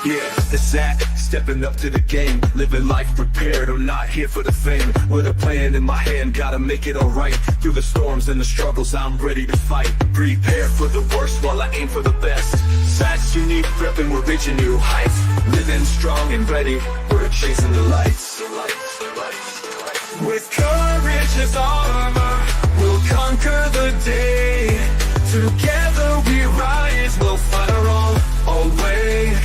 Yeah, it's that, stepping up to the game, living life prepared, I'm not here for the fame. With a plan in my hand, gotta make it alright. Through the storms and the struggles, I'm ready to fight. Prepare for the worst while I aim for the best. That's unique prepping, we're reaching new heights. Living strong and ready, we're chasing the lights. With courage as armor, we'll conquer the day. Together we rise, we'll fight our own way.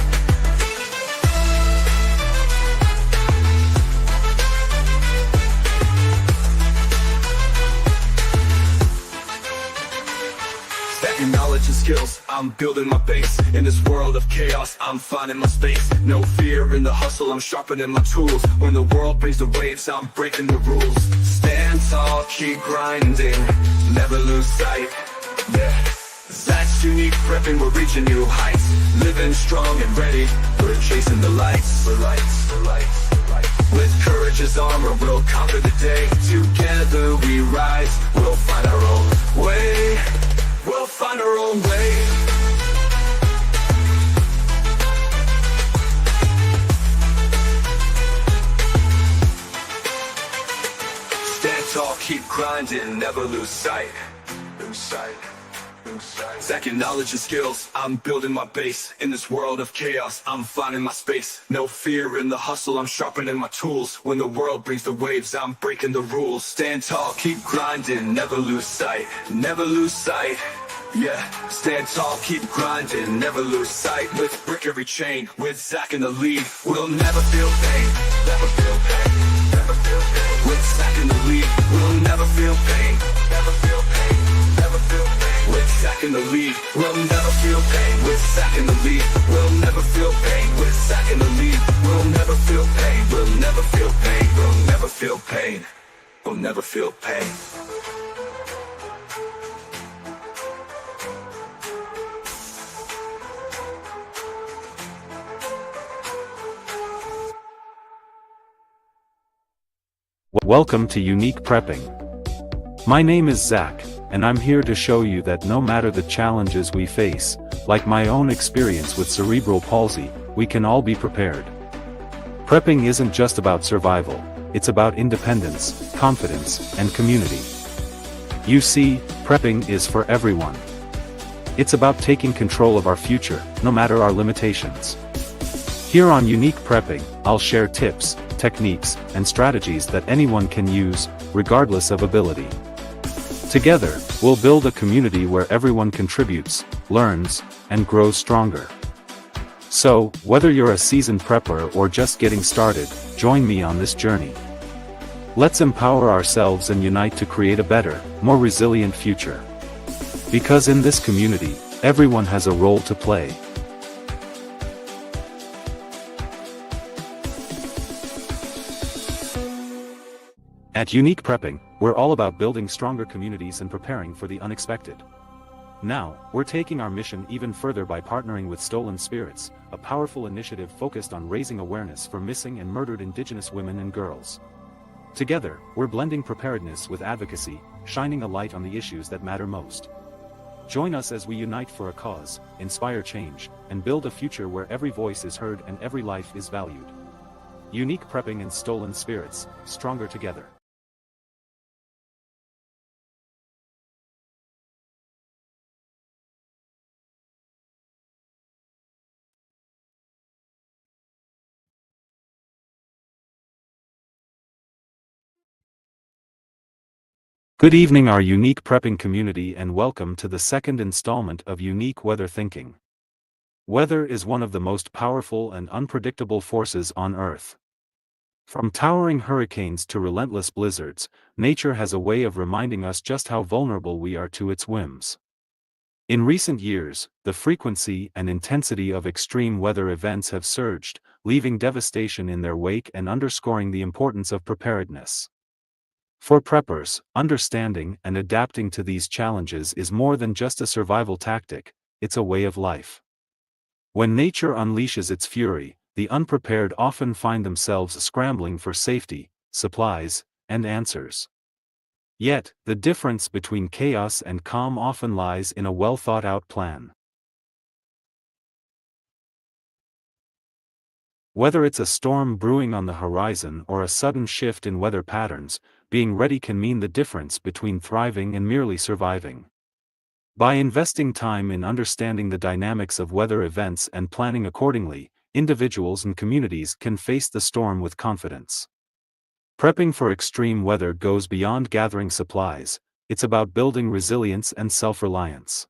Stacking knowledge and skills, I'm building my base. In this world of chaos, I'm finding my space. No fear in the hustle, I'm sharpening my tools. When the world brings the waves, I'm breaking the rules. Stand tall, keep grinding, never lose sight. Yeah, that's unique prepping, we're reaching new heights. Living strong and ready, we're chasing the lights. With courage as armor, we'll conquer the day. Together we rise, we'll find our own way. We'll find our own way. Stand tall, keep grinding, never lose sight. Stacking knowledge and skills, I'm building my base. In this world of chaos, I'm finding my space. No fear in the hustle, I'm sharpening my tools. When the world brings the waves, I'm breaking the rules. Stand tall, keep grinding, never lose sight. Never lose sight. Yeah, stand tall, keep grinding, never lose sight. Lift brick every chain, with Zach in the lead. We'll never feel pain, never feel pain, never feel pain. With Zach in the lead, we'll never feel pain, never feel pain, never feel pain. With Zach in the lead, we'll never feel pain. With Zach in the lead, we'll never feel pain. With Zach in the lead, we'll never feel pain. We'll never feel pain. We'll never feel pain. We'll never feel pain. Welcome to Unique Prepping. My name is Zach, and I'm here to show you that no matter the challenges we face, like my own experience with cerebral palsy, we can all be prepared. Prepping isn't just about survival, it's about independence, confidence, and community. You see, prepping is for everyone. It's about taking control of our future, no matter our limitations. Here on Unique Prepping, I'll share tips, techniques, and strategies that anyone can use, regardless of ability. Together, we'll build a community where everyone contributes, learns, and grows stronger. So, whether you're a seasoned prepper or just getting started, join me on this journey. Let's empower ourselves and unite to create a better, more resilient future. Because in this community, everyone has a role to play. At Unique Prepping, we're all about building stronger communities and preparing for the unexpected. Now, we're taking our mission even further by partnering with Stolen Spirits, a powerful initiative focused on raising awareness for missing and murdered Indigenous women and girls. Together, we're blending preparedness with advocacy, shining a light on the issues that matter most. Join us as we unite for a cause, inspire change, and build a future where every voice is heard and every life is valued. Unique Prepping and Stolen Spirits, stronger together. Good evening, our Unique Prepping community, and welcome to the second installment of Unique Weather Thinking. Weather is one of the most powerful and unpredictable forces on Earth. From towering hurricanes to relentless blizzards, nature has a way of reminding us just how vulnerable we are to its whims. In recent years, the frequency and intensity of extreme weather events have surged, leaving devastation in their wake and underscoring the importance of preparedness. For preppers, understanding and adapting to these challenges is more than just a survival tactic, it's a way of life. When nature unleashes its fury, the unprepared often find themselves scrambling for safety, supplies, and answers. Yet, the difference between chaos and calm often lies in a well-thought-out plan. Whether it's a storm brewing on the horizon or a sudden shift in weather patterns, being ready can mean the difference between thriving and merely surviving. By investing time in understanding the dynamics of weather events and planning accordingly, individuals and communities can face the storm with confidence. Prepping for extreme weather goes beyond gathering supplies, it's about building resilience and self-reliance.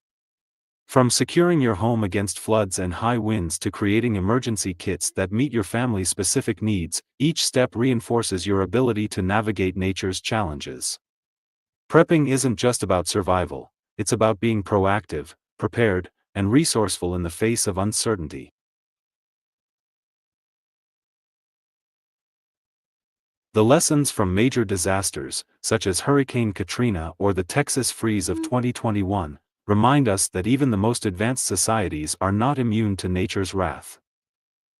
From securing your home against floods and high winds to creating emergency kits that meet your family's specific needs, each step reinforces your ability to navigate nature's challenges. Prepping isn't just about survival, it's about being proactive, prepared, and resourceful in the face of uncertainty. The lessons from major disasters, such as Hurricane Katrina or the Texas freeze of 2021, remind us that even the most advanced societies are not immune to nature's wrath.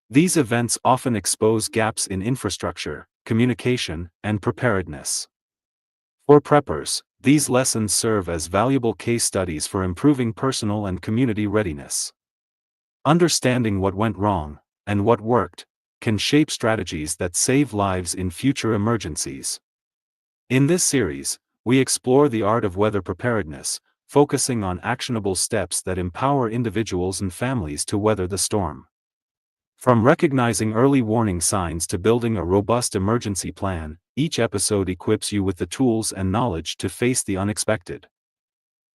These events often expose gaps in infrastructure, communication, and preparedness. For preppers, these lessons serve as valuable case studies for improving personal and community readiness. Understanding what went wrong, and what worked, can shape strategies that save lives in future emergencies. In this series, we explore the art of weather preparedness, focusing on actionable steps that empower individuals and families to weather the storm. From recognizing early warning signs to building a robust emergency plan, each episode equips you with the tools and knowledge to face the unexpected.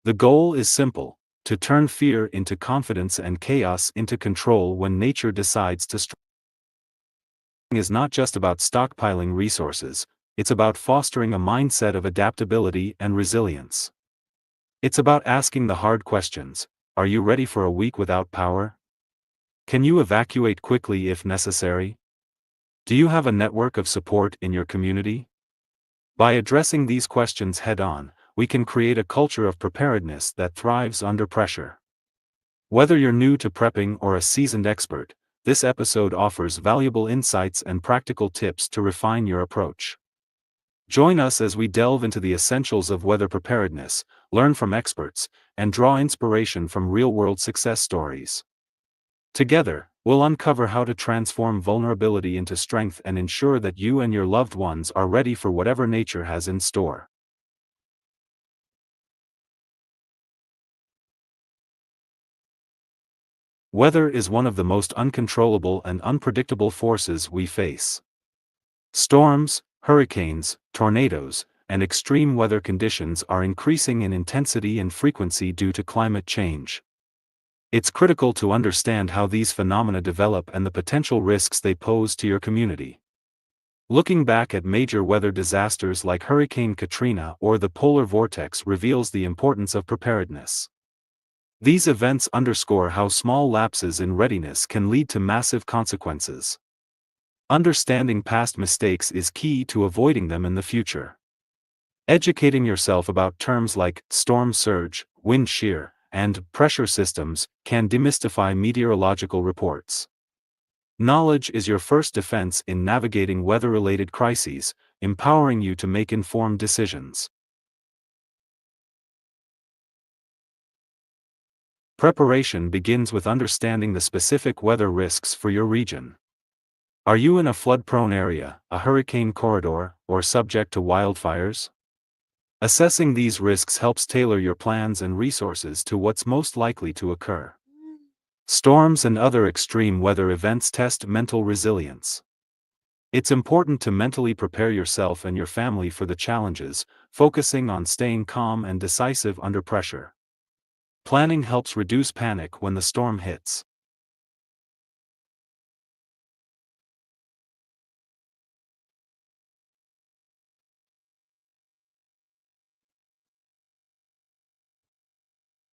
The goal is simple: to turn fear into confidence and chaos into control when nature decides to strike. It is not just about stockpiling resources, it's about fostering a mindset of adaptability and resilience. It's about asking the hard questions. Are you ready for a week without power? Can you evacuate quickly if necessary? Do you have a network of support in your community? By addressing these questions head-on, we can create a culture of preparedness that thrives under pressure. Whether you're new to prepping or a seasoned expert, this episode offers valuable insights and practical tips to refine your approach. Join us as we delve into the essentials of weather preparedness, learn from experts, and draw inspiration from real-world success stories. Together, we'll uncover how to transform vulnerability into strength and ensure that you and your loved ones are ready for whatever nature has in store. Weather is one of the most uncontrollable and unpredictable forces we face. Storms, hurricanes, tornadoes, and extreme weather conditions are increasing in intensity and frequency due to climate change. It's critical to understand how these phenomena develop and the potential risks they pose to your community. Looking back at major weather disasters like Hurricane Katrina or the polar vortex reveals the importance of preparedness. These events underscore how small lapses in readiness can lead to massive consequences. Understanding past mistakes is key to avoiding them in the future. Educating yourself about terms like storm surge, wind shear, and pressure systems can demystify meteorological reports. Knowledge is your first defense in navigating weather-related crises, empowering you to make informed decisions. Preparation begins with understanding the specific weather risks for your region. Are you in a flood-prone area, a hurricane corridor, or subject to wildfires? Assessing these risks helps tailor your plans and resources to what's most likely to occur. Storms and other extreme weather events test mental resilience. It's important to mentally prepare yourself and your family for the challenges, focusing on staying calm and decisive under pressure. Planning helps reduce panic when the storm hits.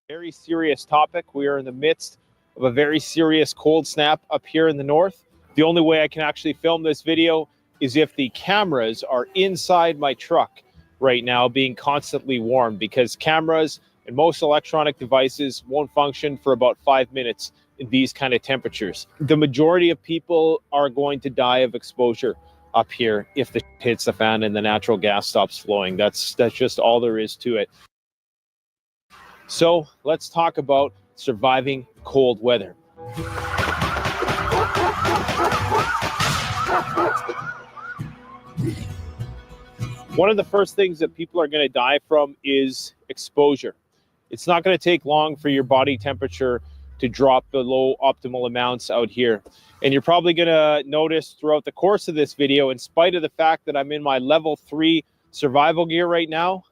Very serious topic. We are in the midst of a very serious cold snap up here in the north. The only way I can actually film this video is if the cameras are inside my truck right now being constantly warmed, because cameras and most electronic devices won't function for about 5 minutes in these kind of temperatures. The majority of people are going to die of exposure up here if the hits the fan and the natural gas stops flowing. That's just all there is to it. So let's talk about surviving cold weather. One of the first things that people are going to die from is exposure. It's not going to take long for your body temperature to drop below optimal amounts out here. And you're probably going to notice throughout the course of this video, in spite of the fact that I'm in my level 3 survival gear right now,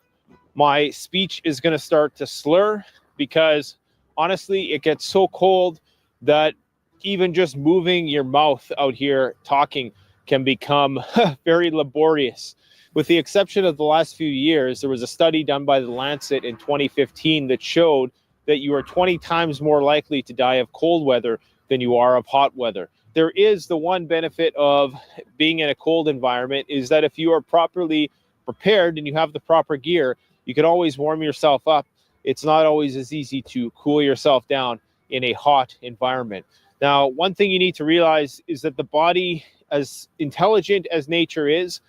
my speech is going to start to slur because honestly, it gets so cold that even just moving your mouth out here talking can become very laborious. With the exception of the last few years, there was a study done by the Lancet in 2015 that showed that you are 20 times more likely to die of cold weather than you are of hot weather. There is the one benefit of being in a cold environment is that if you are properly prepared and you have the proper gear, you can always warm yourself up. It's not always as easy to cool yourself down in a hot environment. Now, one thing you need to realize is that the body, as intelligent as nature is,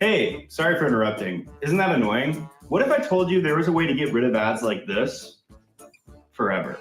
Hey, sorry for interrupting. Isn't that annoying? What if I told you there was a way to get rid of ads like this forever?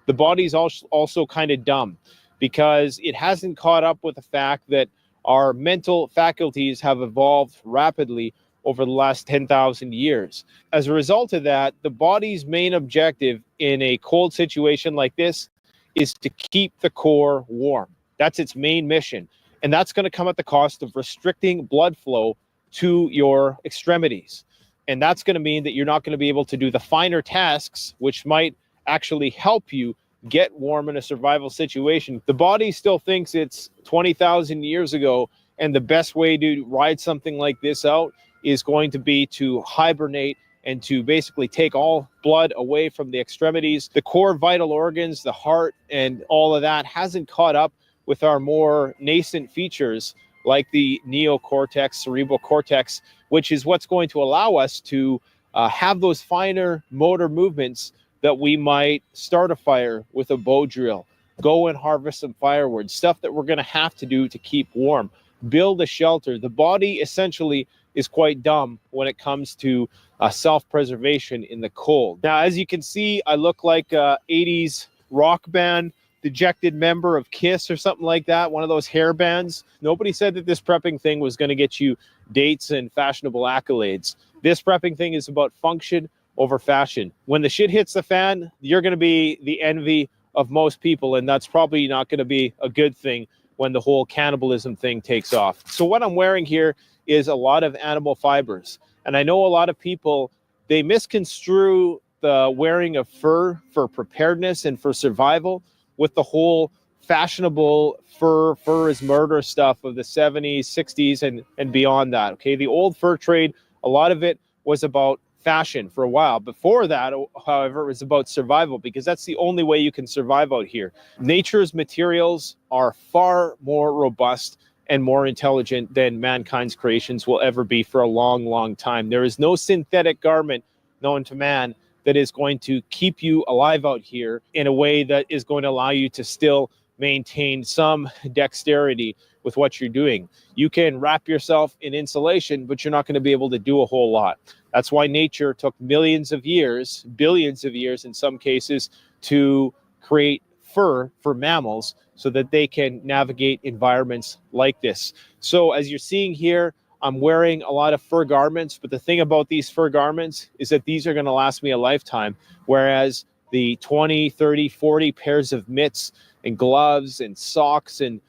the body's also kind of dumb because it hasn't caught up with the fact that our mental faculties have evolved rapidly over the last 10,000 years. As a result of that, the body's main objective in a cold situation like this is to keep the core warm. That's its main mission. And that's going to come at the cost of restricting blood flow to your extremities. And that's going to mean that you're not going to be able to do the finer tasks, which might actually help you get warm in a survival situation. The body still thinks it's 20,000 years ago, and the best way to ride something like this out is going to be to hibernate and to basically take all blood away from the extremities. The core vital organs, the heart, and all of that hasn't caught up with our more nascent features like the neocortex, cerebral cortex, which is what's going to allow us to have those finer motor movements that we might start a fire with a bow drill, go and harvest some firewood, stuff that we're going to have to do to keep warm, build a shelter. The body essentially is quite dumb when it comes to self-preservation in the cold. Now, as you can see, I look like a 80s rock band dejected member of Kiss or something like that, one of those hair bands. Nobody said that this prepping thing was going to get you dates and fashionable accolades. This prepping thing is about function over fashion. When the shit hits the fan, you're going to be the envy of most people, and that's probably not going to be a good thing when the whole cannibalism thing takes off. So what I'm wearing here is a lot of animal fibers. And I know a lot of people, they misconstrue the wearing of fur for preparedness and for survival with the whole fashionable fur is murder stuff of the 70s, 60s, and beyond that. Okay, the old fur trade, a lot of it was about fashion for a while. Before that, however, it was about survival, because that's the only way you can survive out here. Nature's materials are far more robust and more intelligent than mankind's creations will ever be for a long, long time. There is no synthetic garment known to man that is going to keep you alive out here in a way that is going to allow you to still maintain some dexterity with what you're doing. You can wrap yourself in insulation, but you're not going to be able to do a whole lot. That's why nature took millions of years, billions of years in some cases, to create fur for mammals so that they can navigate environments like this. So as you're seeing here, I'm wearing a lot of fur garments, but the thing about these fur garments is that these are going to last me a lifetime, whereas the 20, 30, 40 pairs of mitts and gloves and socks and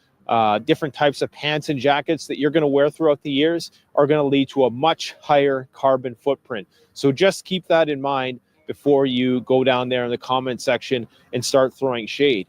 different types of pants and jackets that you're going to wear throughout the years are going to lead to a much higher carbon footprint. So just keep that in mind before you go down there in the comment section and start throwing shade.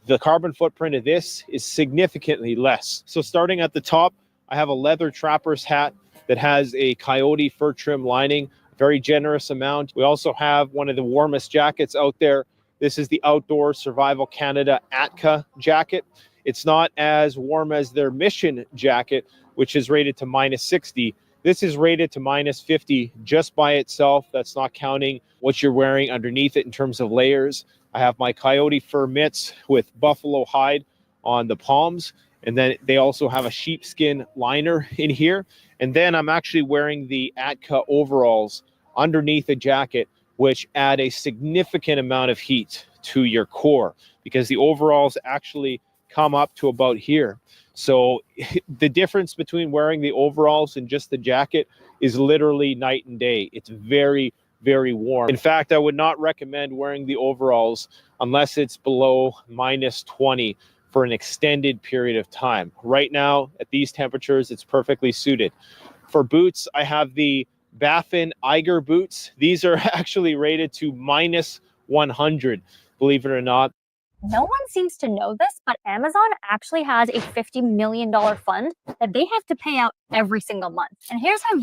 The carbon footprint of this is significantly less. So starting at the top, I have a leather trapper's hat that has a coyote fur trim lining, very generous amount. We also have one of the warmest jackets out there. This is the Outdoor Survival Canada Atka jacket. It's not as warm as their Mission jacket, which is rated to -60. This is rated to -50 just by itself. That's not counting what you're wearing underneath it in terms of layers. I have my coyote fur mitts with buffalo hide on the palms. And then they also have a sheepskin liner in here. And then I'm actually wearing the Atka overalls underneath the jacket, which add a significant amount of heat to your core because the overalls actually come up to about here. So the difference between wearing the overalls and just the jacket is literally night and day. It's very, very warm. In fact, I would not recommend wearing the overalls unless it's below -20 for an extended period of time. Right now, at these temperatures, it's perfectly suited. For boots, I have the Baffin Eiger boots. These are actually rated to -100, believe it or not. No one seems to know this, but Amazon actually has a $50 million fund that they have to pay out every single month. And here's how.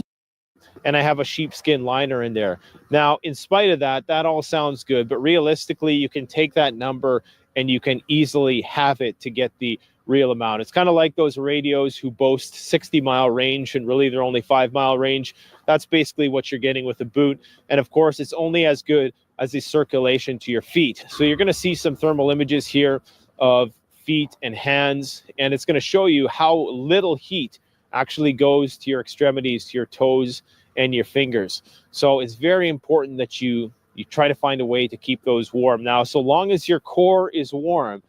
And I have a sheepskin liner in there. Now, in spite of that, that all sounds good, but realistically, you can take that number and you can easily have it to get the real amount. It's kind of like those radios who boast 60-mile range and really they're only 5-mile range. That's basically what you're getting with a boot. And of course, it's only as good as the circulation to your feet. So you're going to see some thermal images here of feet and hands, and it's going to show you how little heat actually goes to your extremities, to your toes and your fingers. So it's very important that you try to find a way to keep those warm. Now, so long as your core is warm,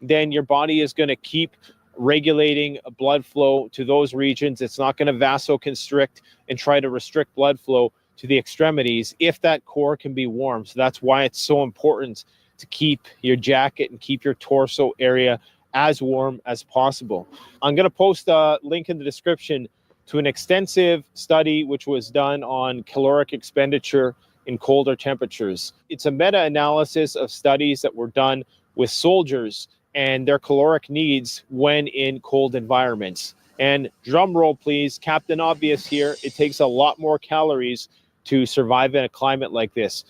then your body is going to keep regulating blood flow to those regions. It's not going to vasoconstrict and try to restrict blood flow to the extremities if that core can be warm. So that's why it's so important to keep your jacket and keep your torso area as warm as possible. I'm going to post a link in the description to an extensive study which was done on caloric expenditure in colder temperatures. It's a meta-analysis of studies that were done with soldiers and their caloric needs when in cold environments. And drum roll, please, Captain Obvious here. It takes a lot more calories to survive in a climate like this,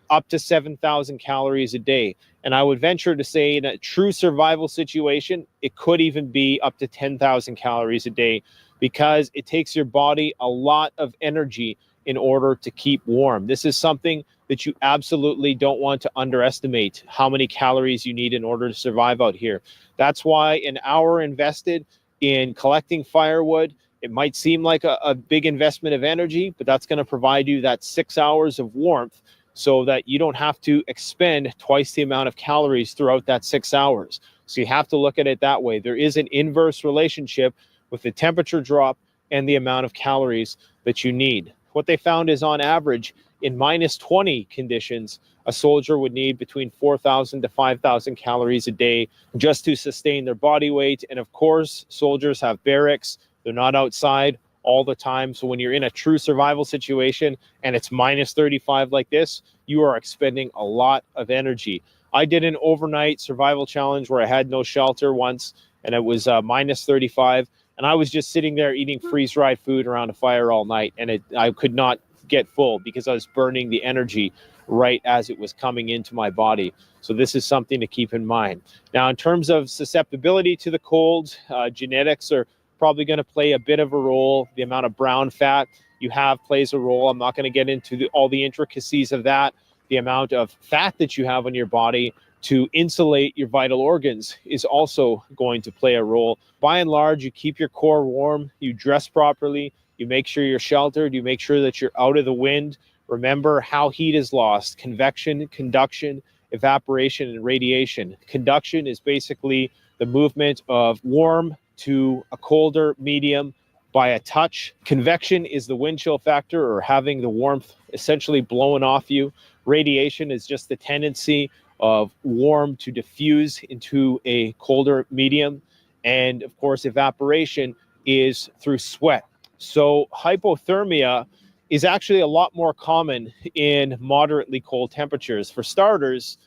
up to 7,000 calories a day. And I would venture to say in a true survival situation, it could even be up to 10,000 calories a day because it takes your body a lot of energy in order to keep warm. This is something that you absolutely don't want to underestimate, how many calories you need in order to survive out here. That's why an hour invested in collecting firewood, it might seem like a big investment of energy, but that's going to provide you that 6 hours of warmth so that you don't have to expend twice the amount of calories throughout that 6 hours. So you have to look at it that way. There is an inverse relationship with the temperature drop and the amount of calories that you need. What they found is on average, in -20 conditions, a soldier would need between 4,000 to 5,000 calories a day just to sustain their body weight. And of course, soldiers have barracks. They're not outside all the time. So when you're in a true survival situation and it's -35 like this, you are expending a lot of energy. I did an overnight survival challenge where I had no shelter once, and it was -35. And I was just sitting there eating freeze-dried food around a fire all night. And I could not get full because I was burning the energy right as it was coming into my body. So this is something to keep in mind. Now, in terms of susceptibility to the cold, genetics are probably going to play a bit of a role. The amount of brown fat you have plays a role. I'm not going to get into all the intricacies of that. The amount of fat that you have on your body to insulate your vital organs is also going to play a role. By and large, you keep your core warm, you dress properly, you make sure you're sheltered, you make sure that you're out of the wind. Remember how heat is lost: convection, conduction, evaporation, and radiation. Conduction is basically the movement of warm to a colder medium by a touch. Convection is the wind chill factor, or having the warmth essentially blown off you. Radiation is just the tendency of warm to diffuse into a colder medium. And of course, evaporation is through sweat. So hypothermia is actually a lot more common in moderately cold temperatures. For starters,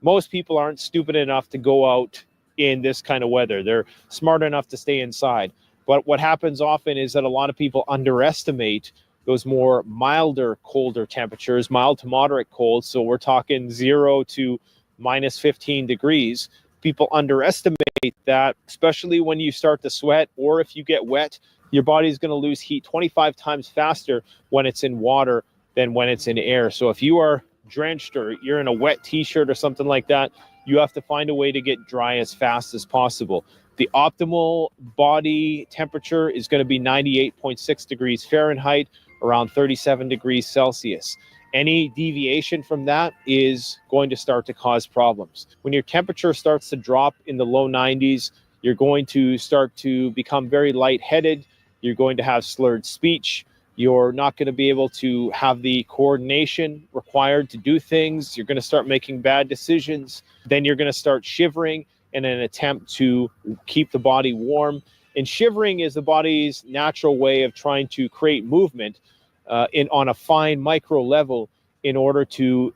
most people aren't stupid enough to go out in this kind of weather. They're smart enough to stay inside. But what happens often is that a lot of people underestimate those more milder, colder temperatures, mild to moderate cold. So we're talking 0 to -15 degrees. People underestimate that, especially when you start to sweat or if you get wet. Your body's going to lose heat 25 times faster when it's in water than when it's in air. So if you are drenched or you're in a wet t-shirt or something like that, you have to find a way to get dry as fast as possible. The optimal body temperature is going to be 98.6 degrees Fahrenheit, around 37 degrees Celsius. Any deviation from that is going to start to cause problems. When your temperature starts to drop in the low 90s, You're going to start to become very lightheaded. You're going to have slurred speech. You're not going to be able to have the coordination required to do things. You're going to start making bad decisions. Then you're going to start shivering in an attempt to keep the body warm. And shivering is the body's natural way of trying to create movement on a fine micro level in order to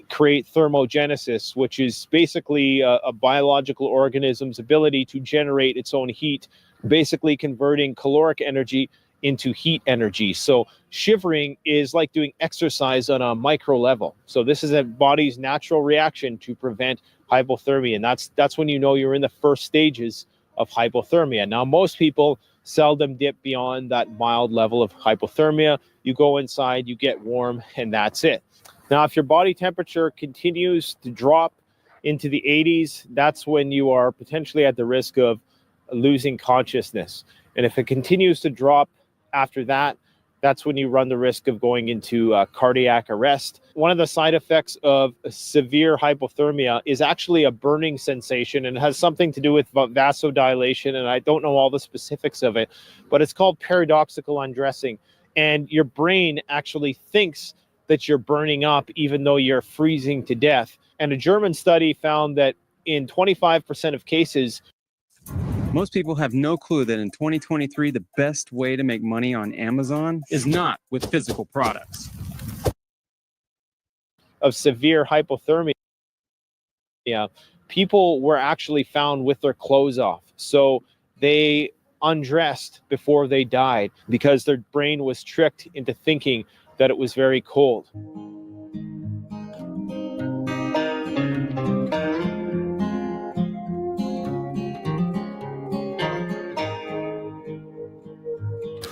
create thermogenesis, which is basically a biological organism's ability to generate its own heat, basically converting caloric energy into heat energy. So shivering is like doing exercise on a micro level. So this is a body's natural reaction to prevent hypothermia. And that's when you know you're in the first stages of hypothermia. Now, most people seldom dip beyond that mild level of hypothermia. You go inside, you get warm, and that's it. Now, if your body temperature continues to drop into the 80s, that's when you are potentially at the risk of losing consciousness. And if it continues to drop after that, that's when you run the risk of going into cardiac arrest. One of the side effects of severe hypothermia is actually a burning sensation, and it has something to do with vasodilation, and I don't know all the specifics of it, but it's called paradoxical undressing. And your brain actually thinks that you're burning up even though you're freezing to death. And a German study found that in 25% of cases, most people have no clue that in 2023, the best way to make money on Amazon is not with physical products. Of severe hypothermia, people were actually found with their clothes off. So they undressed before they died because their brain was tricked into thinking that it was very cold.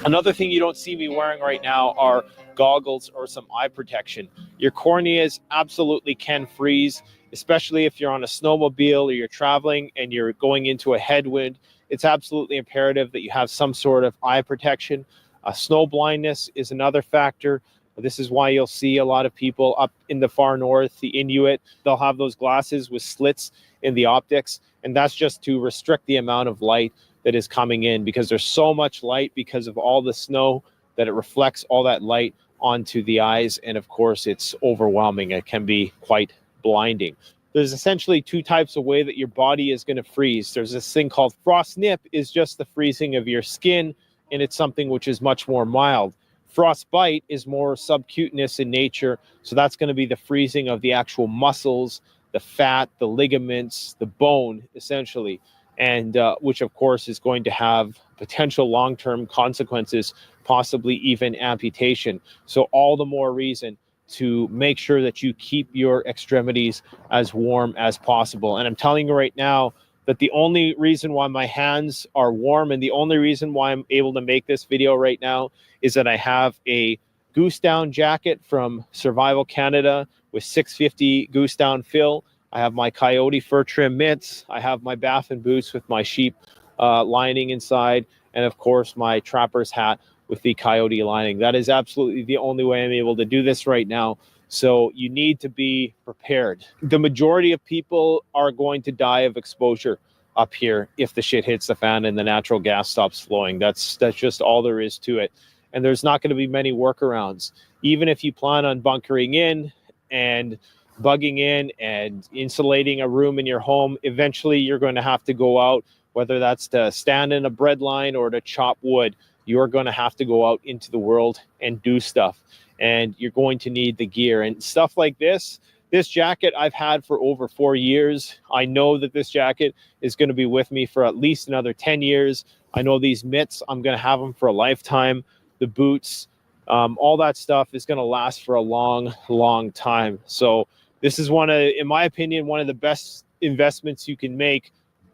Another thing you don't see me wearing right now are goggles or some eye protection. Your corneas absolutely can freeze, especially if you're on a snowmobile or you're traveling and you're going into a headwind. It's absolutely imperative that you have some sort of eye protection. Snow blindness is another factor. This is why you'll see a lot of people up in the far north, the Inuit, they'll have those glasses with slits in the optics, and that's just to restrict the amount of light that is coming in, because there's so much light because of all the snow that it reflects all that light onto the eyes, and of course it's overwhelming. It can be quite blinding. There's essentially two types of way that your body is going to freeze. There's this thing called frostnip, is just the freezing of your skin, and it's something which is much more mild. Frostbite is more subcutaneous in nature, so that's going to be the freezing of the actual muscles, the fat, the ligaments, the bone, essentially, and which of course is going to have potential long-term consequences, possibly even amputation. So all the more reason to make sure that you keep your extremities as warm as possible. And I'm telling you right now that the only reason why my hands are warm and the only reason why I'm able to make this video right now is that I have a goose down jacket from Survival Canada with 650 goose down fill. I have my coyote fur trim mitts. I have my Baffin boots with my sheep lining inside. And of course, my trapper's hat with the coyote lining. That is absolutely the only way I'm able to do this right now. So you need to be prepared. The majority of people are going to die of exposure up here if the shit hits the fan and the natural gas stops flowing. That's just all there is to it. And there's not going to be many workarounds. Even if you plan on bunkering in and bugging in and insulating a room in your home, eventually you're going to have to go out, whether that's to stand in a bread line or to chop wood. You're going to have to go out into the world and do stuff, and you're going to need the gear and stuff like this. This jacket I've had for over 4 years. I know that this jacket is going to be with me for at least another 10 years. I know these mitts, I'm going to have them for a lifetime. The boots, all that stuff is going to last for a long, long time. So this is in my opinion, one of the best investments you can make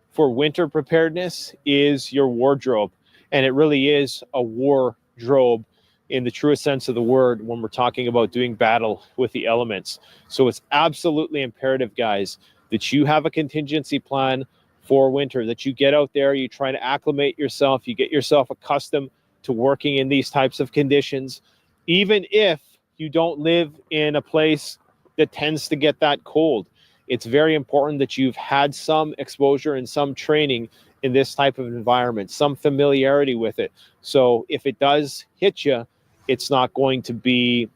for winter preparedness is your wardrobe. And it really is a wardrobe in the truest sense of the word when we're talking about doing battle with the elements. So it's absolutely imperative, guys, that you have a contingency plan for winter, that you get out there, you try to acclimate yourself, you get yourself accustomed to working in these types of conditions. Even if you don't live in a place that tends to get that cold, it's very important that you've had some exposure and some training in this type of environment, some familiarity with it. So if it does hit you, it's not going to be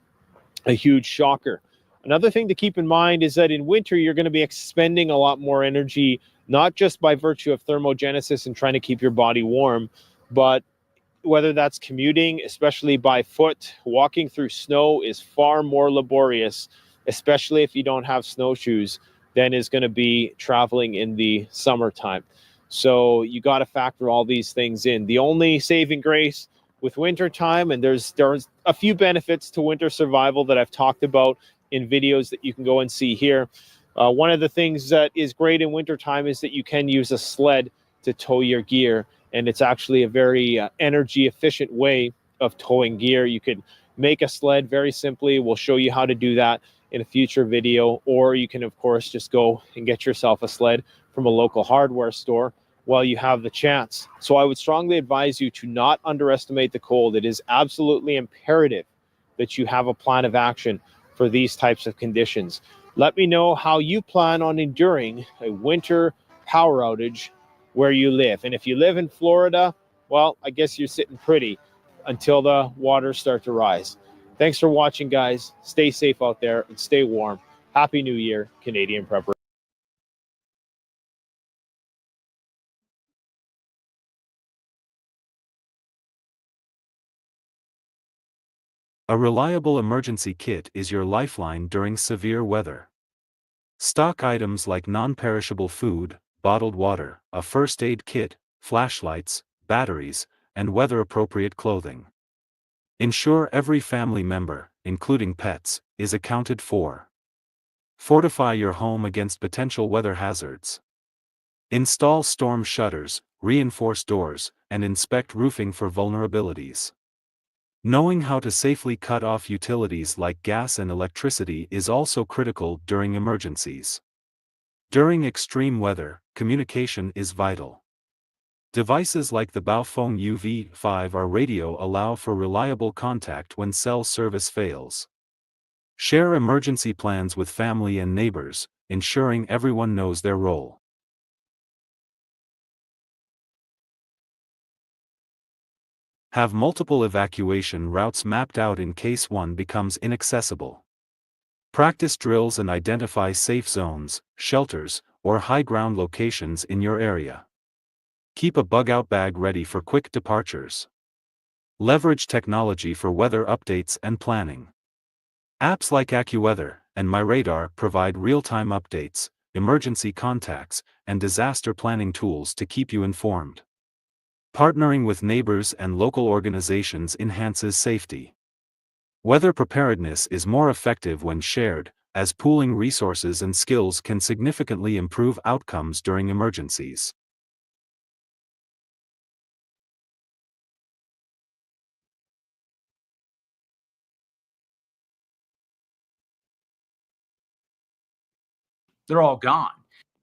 a huge shocker. Another thing to keep in mind is that in winter, you're going to be expending a lot more energy, not just by virtue of thermogenesis and trying to keep your body warm, but whether that's commuting, especially by foot, walking through snow is far more laborious, especially if you don't have snowshoes, than is going to be traveling in the summertime. So you got to factor all these things in. The only saving grace with winter time, and there's a few benefits to winter survival that I've talked about in videos that you can go and see here. One of the things that is great in winter time is that you can use a sled to tow your gear, and it's actually a very energy efficient way of towing gear. You could make a sled very simply. We'll show you how to do that in a future video, or you can of course just go and get yourself a sled from a local hardware store while you have the chance. So I would strongly advise you to not underestimate the cold. It is absolutely imperative that you have a plan of action for these types of conditions. Let me know how you plan on enduring a winter power outage where you live. And if you live in Florida, well, I guess you're sitting pretty until the waters start to rise. Thanks for watching, guys. Stay safe out there and stay warm. Happy New Year, Canadian Prepper. A reliable emergency kit is your lifeline during severe weather. Stock items like non-perishable food, bottled water, a first aid kit, flashlights, batteries, and weather-appropriate clothing. Ensure every family member, including pets, is accounted for. Fortify your home against potential weather hazards. Install storm shutters, reinforce doors, and inspect roofing for vulnerabilities. Knowing how to safely cut off utilities like gas and electricity is also critical during emergencies. During extreme weather, communication is vital. Devices like the Baofeng UV5R radio allow for reliable contact when cell service fails. Share emergency plans with family and neighbors, ensuring everyone knows their role. Have multiple evacuation routes mapped out in case one becomes inaccessible. Practice drills and identify safe zones, shelters, or high ground locations in your area. Keep a bug-out bag ready for quick departures. Leverage technology for weather updates and planning. Apps like AccuWeather and MyRadar provide real-time updates, emergency contacts, and disaster planning tools to keep you informed. Partnering with neighbors and local organizations enhances safety. Weather preparedness is more effective when shared, as pooling resources and skills can significantly improve outcomes during emergencies. They're all gone.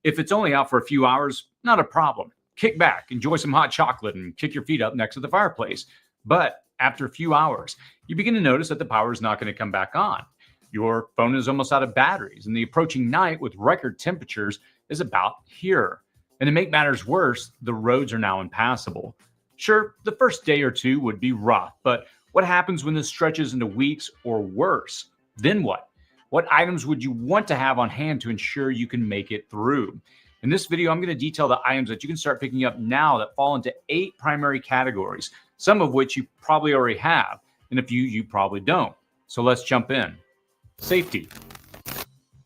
If it's only out for a few hours, not a problem. Kick back, enjoy some hot chocolate, and kick your feet up next to the fireplace. But after a few hours, you begin to notice that the power is not going to come back on. Your phone is almost out of batteries, and the approaching night with record temperatures is about here. And to make matters worse, the roads are now impassable. Sure, the first day or two would be rough, but what happens when this stretches into weeks or worse? Then what? What items would you want to have on hand to ensure you can make it through? In this video, I'm going to detail the items that you can start picking up now that fall into 8 primary categories, some of which you probably already have, and a few you probably don't. So let's jump in. Safety.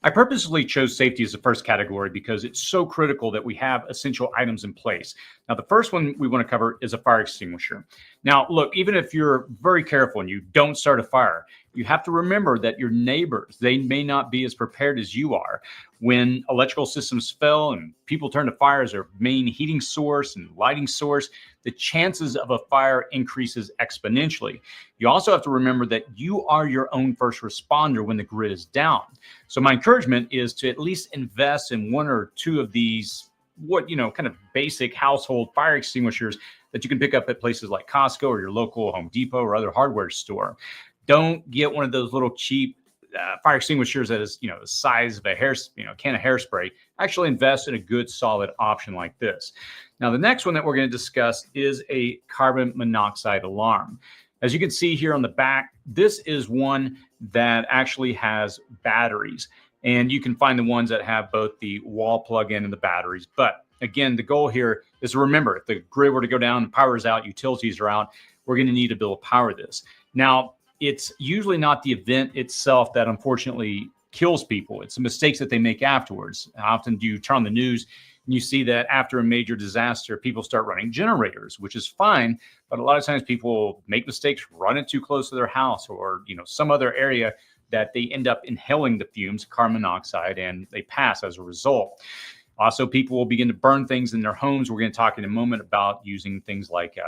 I purposely chose safety as the first category because it's so critical that we have essential items in place. Now, the first one we want to cover is a fire extinguisher. Now, look, even if you're very careful and you don't start a fire, you have to remember that your neighbors, they may not be as prepared as you are. When electrical systems fail and people turn to fire as their main heating source and lighting source, the chances of a fire increases exponentially. You also have to remember that you are your own first responder when the grid is down. So my encouragement is to at least invest in 1 or 2 of these, kind of basic household fire extinguishers that you can pick up at places like Costco or your local Home Depot or other hardware store. Don't get one of those little cheap fire extinguishers that is, the size of a can of hairspray. Actually invest in a good solid option like this. Now, the next one that we're going to discuss is a carbon monoxide alarm. As you can see here on the back, this is one that actually has batteries. And you can find the ones that have both the wall plug-in and the batteries. But again, the goal here is to remember, if the grid were to go down, power is out, utilities are out, we're going to need to be able to power this. Now, it's usually not the event itself that unfortunately kills people. It's the mistakes that they make afterwards. How often do you turn on the news and you see that after a major disaster, people start running generators, which is fine. But a lot of times people make mistakes, run it too close to their house or, some other area that they end up inhaling the fumes, carbon monoxide, and they pass as a result. Also, people will begin to burn things in their homes. We're going to talk in a moment about using things like,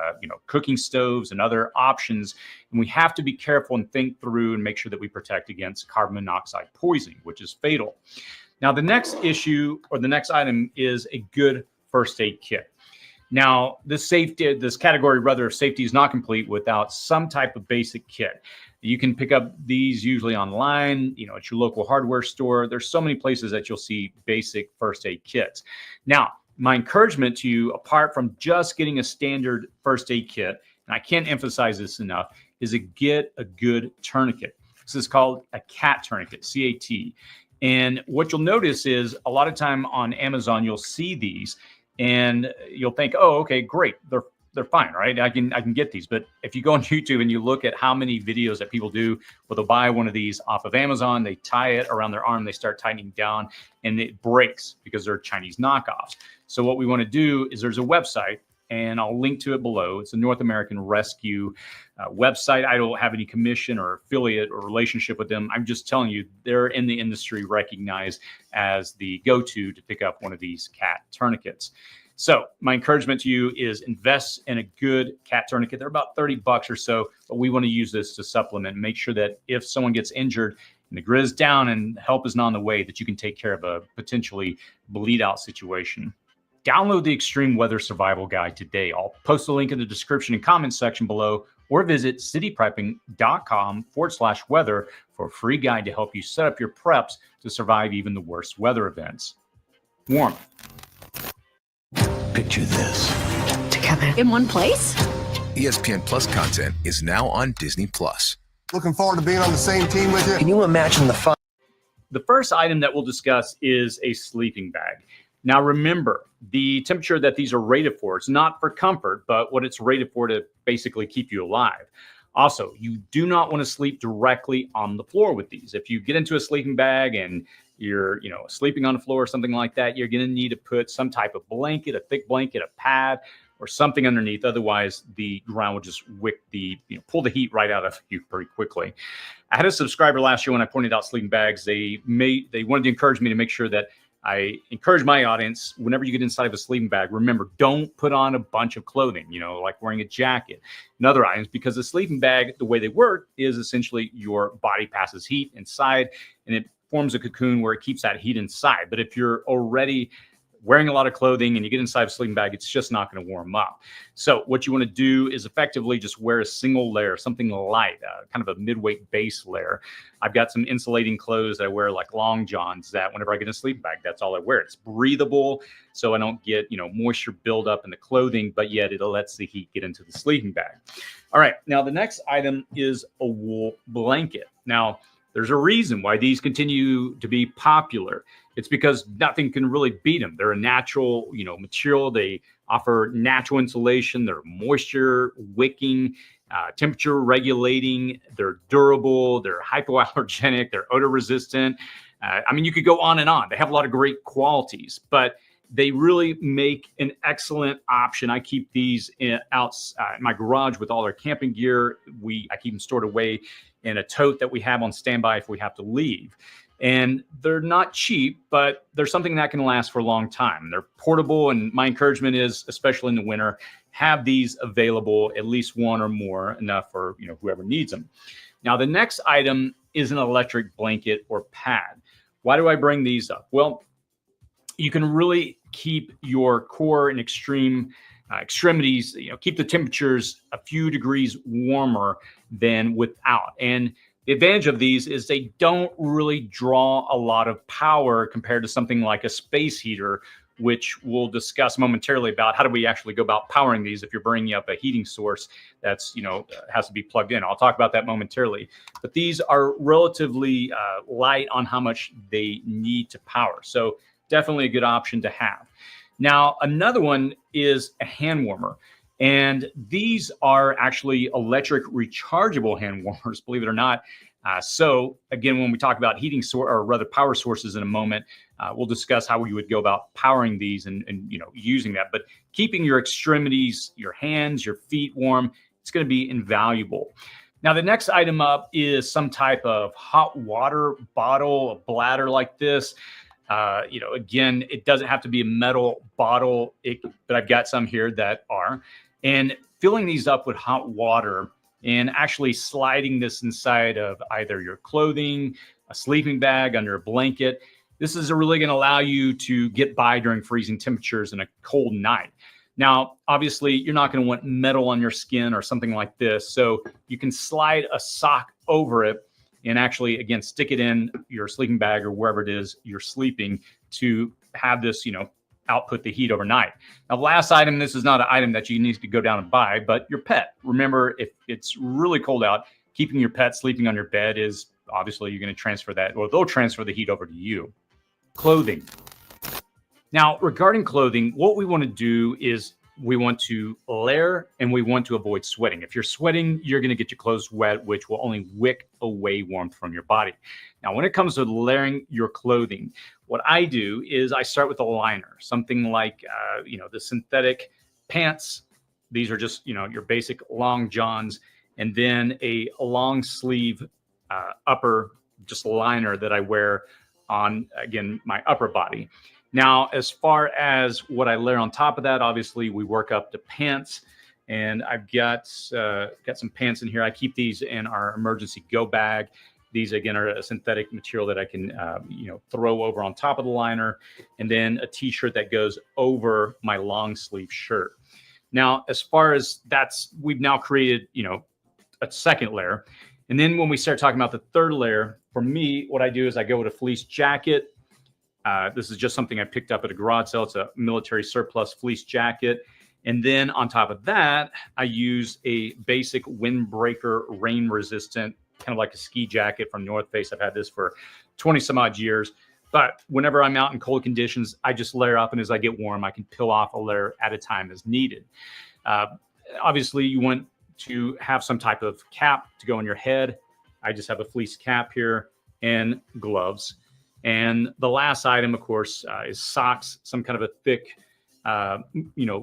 cooking stoves and other options. And we have to be careful and think through and make sure that we protect against carbon monoxide poisoning, which is fatal. Now, the next issue or the next item is a good first aid kit. Now, this category, rather, of safety is not complete without some type of basic kit. You can pick up these usually online, at your local hardware store. There's so many places that you'll see basic first aid kits. Now, my encouragement to you, apart from just getting a standard first aid kit, and I can't emphasize this enough, is to get a good tourniquet. This is called a CAT tourniquet, C-A-T. And what you'll notice is a lot of time on Amazon, you'll see these and you'll think, oh, okay, great. They're fine, right? I can get these. But if you go on YouTube and you look at how many videos that people do, well, they'll buy one of these off of Amazon, they tie it around their arm, they start tightening down, and it breaks because they're Chinese knockoffs. So what we want to do is there's a website, and I'll link to it below. It's a North American Rescue website. I don't have any commission or affiliate or relationship with them. I'm just telling you, they're in the industry recognized as the go-to to pick up one of these CAT tourniquets. So my encouragement to you is invest in a good CAT tourniquet. They're about $30 or so, but we want to use this to supplement and make sure that if someone gets injured and the grid is down and help is not on the way, that you can take care of a potentially bleed out situation. Download the Extreme Weather Survival Guide today. I'll post a link in the description and comments section below, or visit cityprepping.com/weather for a free guide to help you set up your preps to survive even the worst weather events. Warm. Picture this. Together in one place? ESPN Plus content is now on Disney Plus. Looking forward to being on the same team with you. Can you imagine the fun? The first item that we'll discuss is a sleeping bag. Now, remember, the temperature that these are rated for, it's not for comfort, but what it's rated for to basically keep you alive. Also, you do not want to sleep directly on the floor with these. If you get into a sleeping bag and you're, sleeping on the floor or something like that, you're going to need to put some type of blanket, a thick blanket, a pad, or something underneath. Otherwise, the ground will just pull the heat right out of you pretty quickly. I had a subscriber last year when I pointed out sleeping bags. They wanted to encourage me to make sure that I encourage my audience, whenever you get inside of a sleeping bag, remember, don't put on a bunch of clothing, like wearing a jacket and other items, because the sleeping bag, the way they work is essentially your body passes heat inside and it forms a cocoon where it keeps that heat inside. But if you're already wearing a lot of clothing and you get inside a sleeping bag, it's just not going to warm up. So what you want to do is effectively just wear a single layer, something light, kind of a midweight base layer. I've got some insulating clothes that I wear, like long johns, that whenever I get in a sleeping bag, that's all I wear. It's breathable, so I don't get moisture buildup in the clothing, but yet it lets the heat get into the sleeping bag. All right, now the next item is a wool blanket. Now, there's a reason why these continue to be popular. It's because nothing can really beat them. They're a natural, material. They offer natural insulation. They're moisture wicking, temperature regulating. They're durable. They're hypoallergenic. They're odor resistant. You could go on and on. They have a lot of great qualities, but they really make an excellent option. I keep these outside in my garage with all our camping gear. I keep them stored away in a tote that we have on standby if we have to leave. And they're not cheap, but they're something that can last for a long time. They're portable, and my encouragement is, especially in the winter, have these available, at least one or more, enough for whoever needs them. Now, the next item is an electric blanket or pad. Why do I bring these up? Well, you can really keep your core and extremities, keep the temperatures a few degrees warmer than without. And the advantage of these is they don't really draw a lot of power compared to something like a space heater which we'll discuss momentarily about how do we actually go about powering these if you're bringing up a heating source that's, has to be plugged in. I'll talk about that momentarily. But these are relatively light on how much they need to power. So definitely a good option to have. Now, another one is a hand warmer. And these are actually electric rechargeable hand warmers, believe it or not. So again, when we talk about heating or rather power sources in a moment, we'll discuss how we would go about powering these and using that. But keeping your extremities, your hands, your feet warm, it's going to be invaluable. Now, the next item up is some type of hot water bottle, a bladder like this. Again, it doesn't have to be a metal bottle, but I've got some here that are. And filling these up with hot water and actually sliding this inside of either your clothing, a sleeping bag, under a blanket. This is really going to allow you to get by during freezing temperatures in a cold night. Now, obviously, you're not going to want metal on your skin or something like this. So you can slide a sock over it and actually, again, stick it in your sleeping bag or wherever it is you're sleeping to have this, output the heat overnight. Now, the last item, this is not an item that you need to go down and buy, but your pet. Remember, if it's really cold out, keeping your pet sleeping on your bed is obviously you're going to transfer that, or they'll transfer the heat over to you. Clothing. Now, regarding clothing, what we want to do is we want to layer and we want to avoid sweating. If you're sweating, you're going to get your clothes wet, which will only wick away warmth from your body. Now, when it comes to layering your clothing, what I do is I start with a liner, something like, the synthetic pants. These are just, your basic long johns, and then a long sleeve upper just liner that I wear on, again, my upper body. Now, as far as what I layer on top of that, obviously we work up to pants, and I've got some pants in here. I keep these in our emergency go bag. These, again, are a synthetic material that I can, throw over on top of the liner, and then a t-shirt that goes over my long sleeve shirt. Now, as far as we've now created, a second layer. And then when we start talking about the third layer, for me, what I do is I go with a fleece jacket. This is just something I picked up at a garage sale. It's a military surplus fleece jacket. And then on top of that, I use a basic windbreaker, rain resistant, kind of like a ski jacket from North Face. I've had this for 20 some odd years. But whenever I'm out in cold conditions, I just layer up. And as I get warm, I can peel off a layer at a time as needed. Obviously, you want to have some type of cap to go on your head. I just have a fleece cap here and gloves. And the last item, of course, is socks, some kind of a thick,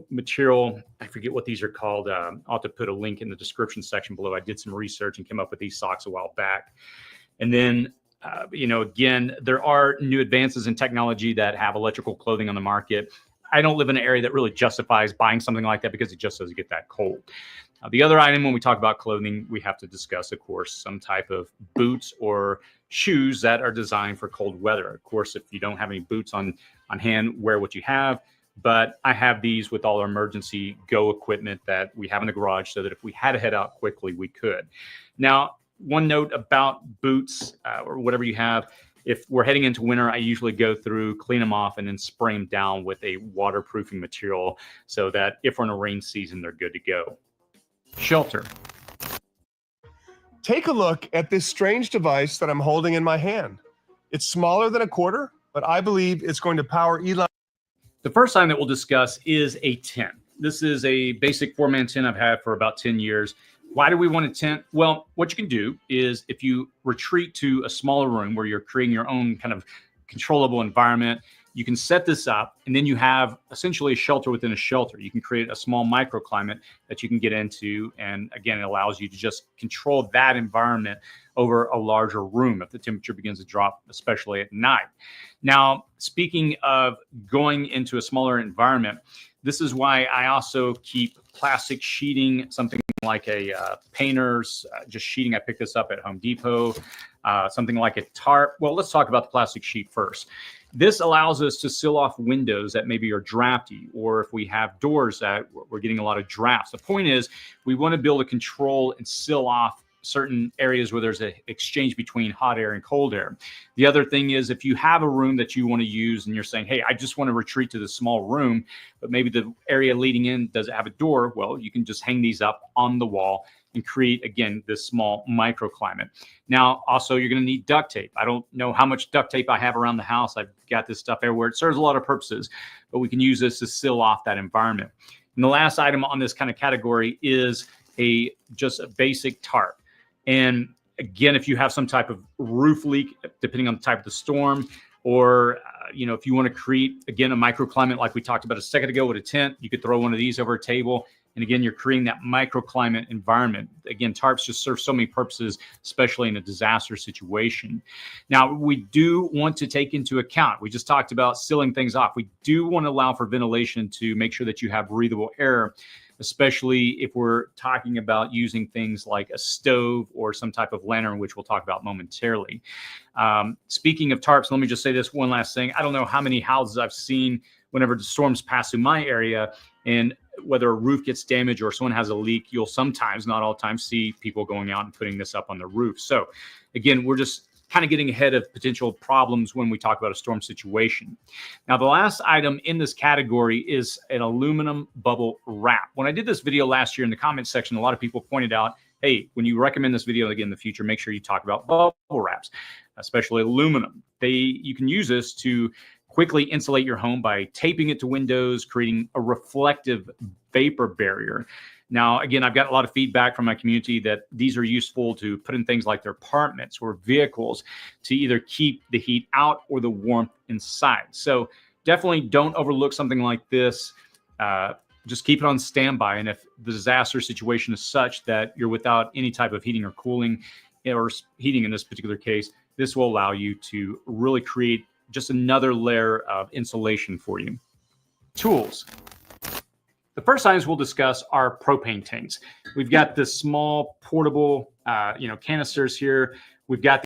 material. I forget what these are called. I'll have to put a link in the description section below. I did some research and came up with these socks a while back. And then, again, there are new advances in technology that have electrical clothing on the market. I don't live in an area that really justifies buying something like that because it just doesn't get that cold. The other item when we talk about clothing, we have to discuss, of course, some type of boots or shoes that are designed for cold weather. Of course, if you don't have any boots on hand, wear what you have. But I have these with all our emergency go equipment that we have in the garage so that if we had to head out quickly, we could. Now, one note about boots or whatever you have, if we're heading into winter, I usually go through, clean them off, and then spray them down with a waterproofing material so that if we're in a rain season, they're good to go. Shelter. Take a look at this strange device that I'm holding in my hand. It's smaller than a quarter, but I believe it's going to power Elon. The first item that we'll discuss is a tent. This is a basic 4-man tent I've had for about 10 years. Why do we want a tent? Well, what you can do is if you retreat to a smaller room where you're creating your own kind of controllable environment, you can set this up, and then you have essentially a shelter within a shelter. You can create a small microclimate that you can get into. And again, it allows you to just control that environment over a larger room if the temperature begins to drop, especially at night. Now, speaking of going into a smaller environment, this is why I also keep plastic sheeting, something like a painter's just sheeting. I picked this up at Home Depot, something like a tarp. Well, let's talk about the plastic sheet first. This allows us to seal off windows that maybe are drafty, or if we have doors that we're getting a lot of drafts. The point is we want to be able to control and seal off certain areas where there's an exchange between hot air and cold air. The other thing is, if you have a room that you want to use and you're saying, hey, I just want to retreat to this small room, but maybe the area leading in doesn't have a door, well, you can just hang these up on the wall and create, again, this small microclimate. Now, also, you're going to need duct tape. I don't know how much duct tape I have around the house. I've got this stuff everywhere. It serves a lot of purposes, but we can use this to seal off that environment. And the last item on this kind of category is just a basic tarp. And again, if you have some type of roof leak, depending on the type of the storm, or if you want to create, again, a microclimate like we talked about a second ago with a tent, you could throw one of these over a table. And again, you're creating that microclimate environment. Again, tarps just serve so many purposes, especially in a disaster situation. Now, we do want to take into account, we just talked about sealing things off. We do want to allow for ventilation to make sure that you have breathable air, especially if we're talking about using things like a stove or some type of lantern, which we'll talk about momentarily. Speaking of tarps, let me just say this one last thing. I don't know how many houses I've seen whenever the storms pass through my area, and whether a roof gets damaged or someone has a leak, you'll sometimes, not all the time, see people going out and putting this up on the roof. So again, we're just kind of getting ahead of potential problems when we talk about a storm situation. Now, the last item in this category is an aluminum bubble wrap. When I did this video last year in the comments section, a lot of people pointed out, hey, when you recommend this video again in the future, make sure you talk about bubble wraps, especially aluminum. You can use this to quickly insulate your home by taping it to windows, creating a reflective vapor barrier. Now, again, I've got a lot of feedback from my community that these are useful to put in things like their apartments or vehicles to either keep the heat out or the warmth inside. So definitely don't overlook something like this. Just keep it on standby. And if the disaster situation is such that you're without any type of heating or cooling, or heating in this particular case, this will allow you to really create just another layer of insulation for you. Tools. The first items we'll discuss are propane tanks. We've got the small portable, canisters here. We've got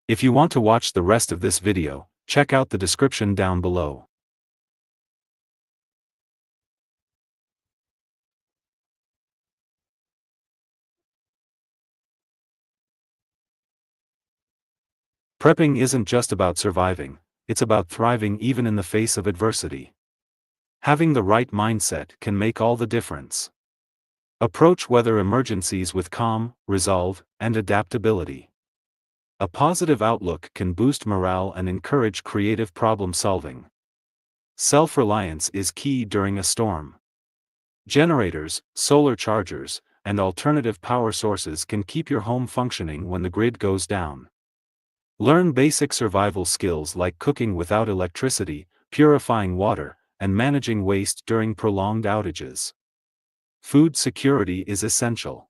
If you want to watch the rest of this video, check out the description down below. Prepping isn't just about surviving, it's about thriving even in the face of adversity. Having the right mindset can make all the difference. Approach weather emergencies with calm, resolve, and adaptability. A positive outlook can boost morale and encourage creative problem solving. Self-reliance is key during a storm. Generators, solar chargers, and alternative power sources can keep your home functioning when the grid goes down. Learn basic survival skills like cooking without electricity, purifying water, and managing waste during prolonged outages. Food security is essential.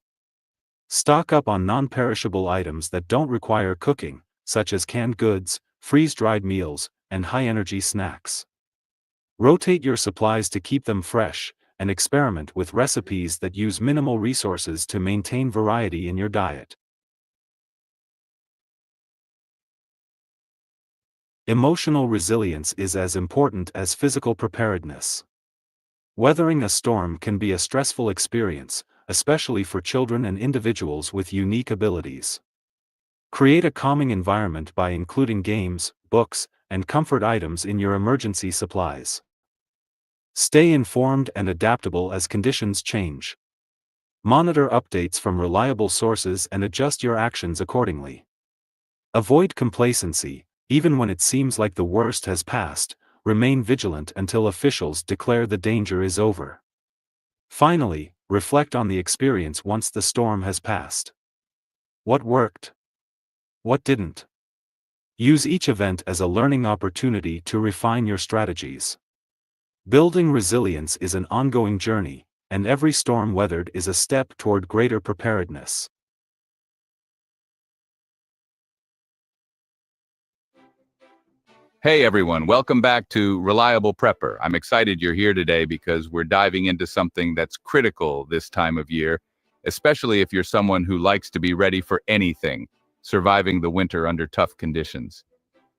Stock up on non-perishable items that don't require cooking, such as canned goods, freeze-dried meals, and high-energy snacks. Rotate your supplies to keep them fresh, and experiment with recipes that use minimal resources to maintain variety in your diet. Emotional resilience is as important as physical preparedness. Weathering a storm can be a stressful experience, especially for children and individuals with unique abilities. Create a calming environment by including games, books, and comfort items in your emergency supplies. Stay informed and adaptable as conditions change. Monitor updates from reliable sources and adjust your actions accordingly. Avoid complacency, even when it seems like the worst has passed. Remain vigilant until officials declare the danger is over. Finally, reflect on the experience once the storm has passed. What worked? What didn't? Use each event as a learning opportunity to refine your strategies. Building resilience is an ongoing journey, and every storm weathered is a step toward greater preparedness. Hey everyone, welcome back to Reliable Prepper. I'm excited you're here today because we're diving into something that's critical this time of year, especially if you're someone who likes to be ready for anything, surviving the winter under tough conditions.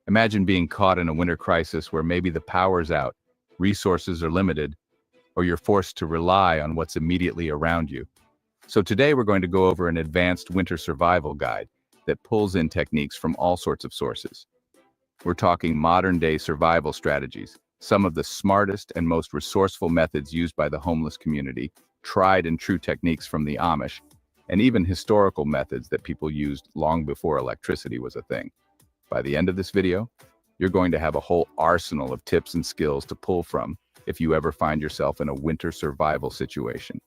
Imagine being caught in a winter crisis where maybe the power's out, resources are limited, or you're forced to rely on what's immediately around you. So today we're going to go over an advanced winter survival guide that pulls in techniques from all sorts of sources. We're talking modern-day survival strategies, some of the smartest and most resourceful methods used by the homeless community, tried and true techniques from the Amish, and even historical methods that people used long before electricity was a thing. By the end of this video, you're going to have a whole arsenal of tips and skills to pull from if you ever find yourself in a winter survival situation.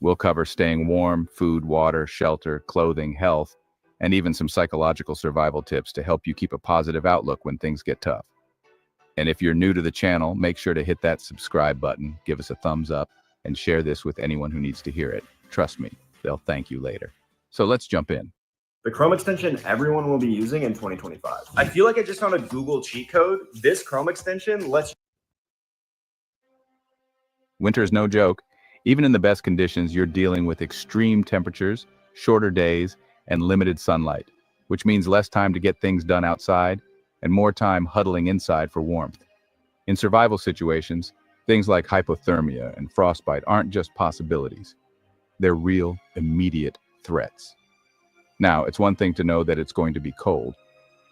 We'll cover staying warm, food, water, shelter, clothing, health, and even some psychological survival tips to help you keep a positive outlook when things get tough. And if you're new to the channel, make sure to hit that subscribe button, give us a thumbs up, and share this with anyone who needs to hear it. Trust me, they'll thank you later. So let's jump in. The Chrome extension everyone will be using in 2025. I feel like I just found a Google cheat code. This Chrome extension lets Winter is no joke. Even in the best conditions, you're dealing with extreme temperatures, shorter days, and limited sunlight, which means less time to get things done outside and more time huddling inside for warmth. In survival situations, things like hypothermia and frostbite aren't just possibilities. They're real, immediate threats. Now, it's one thing to know that it's going to be cold,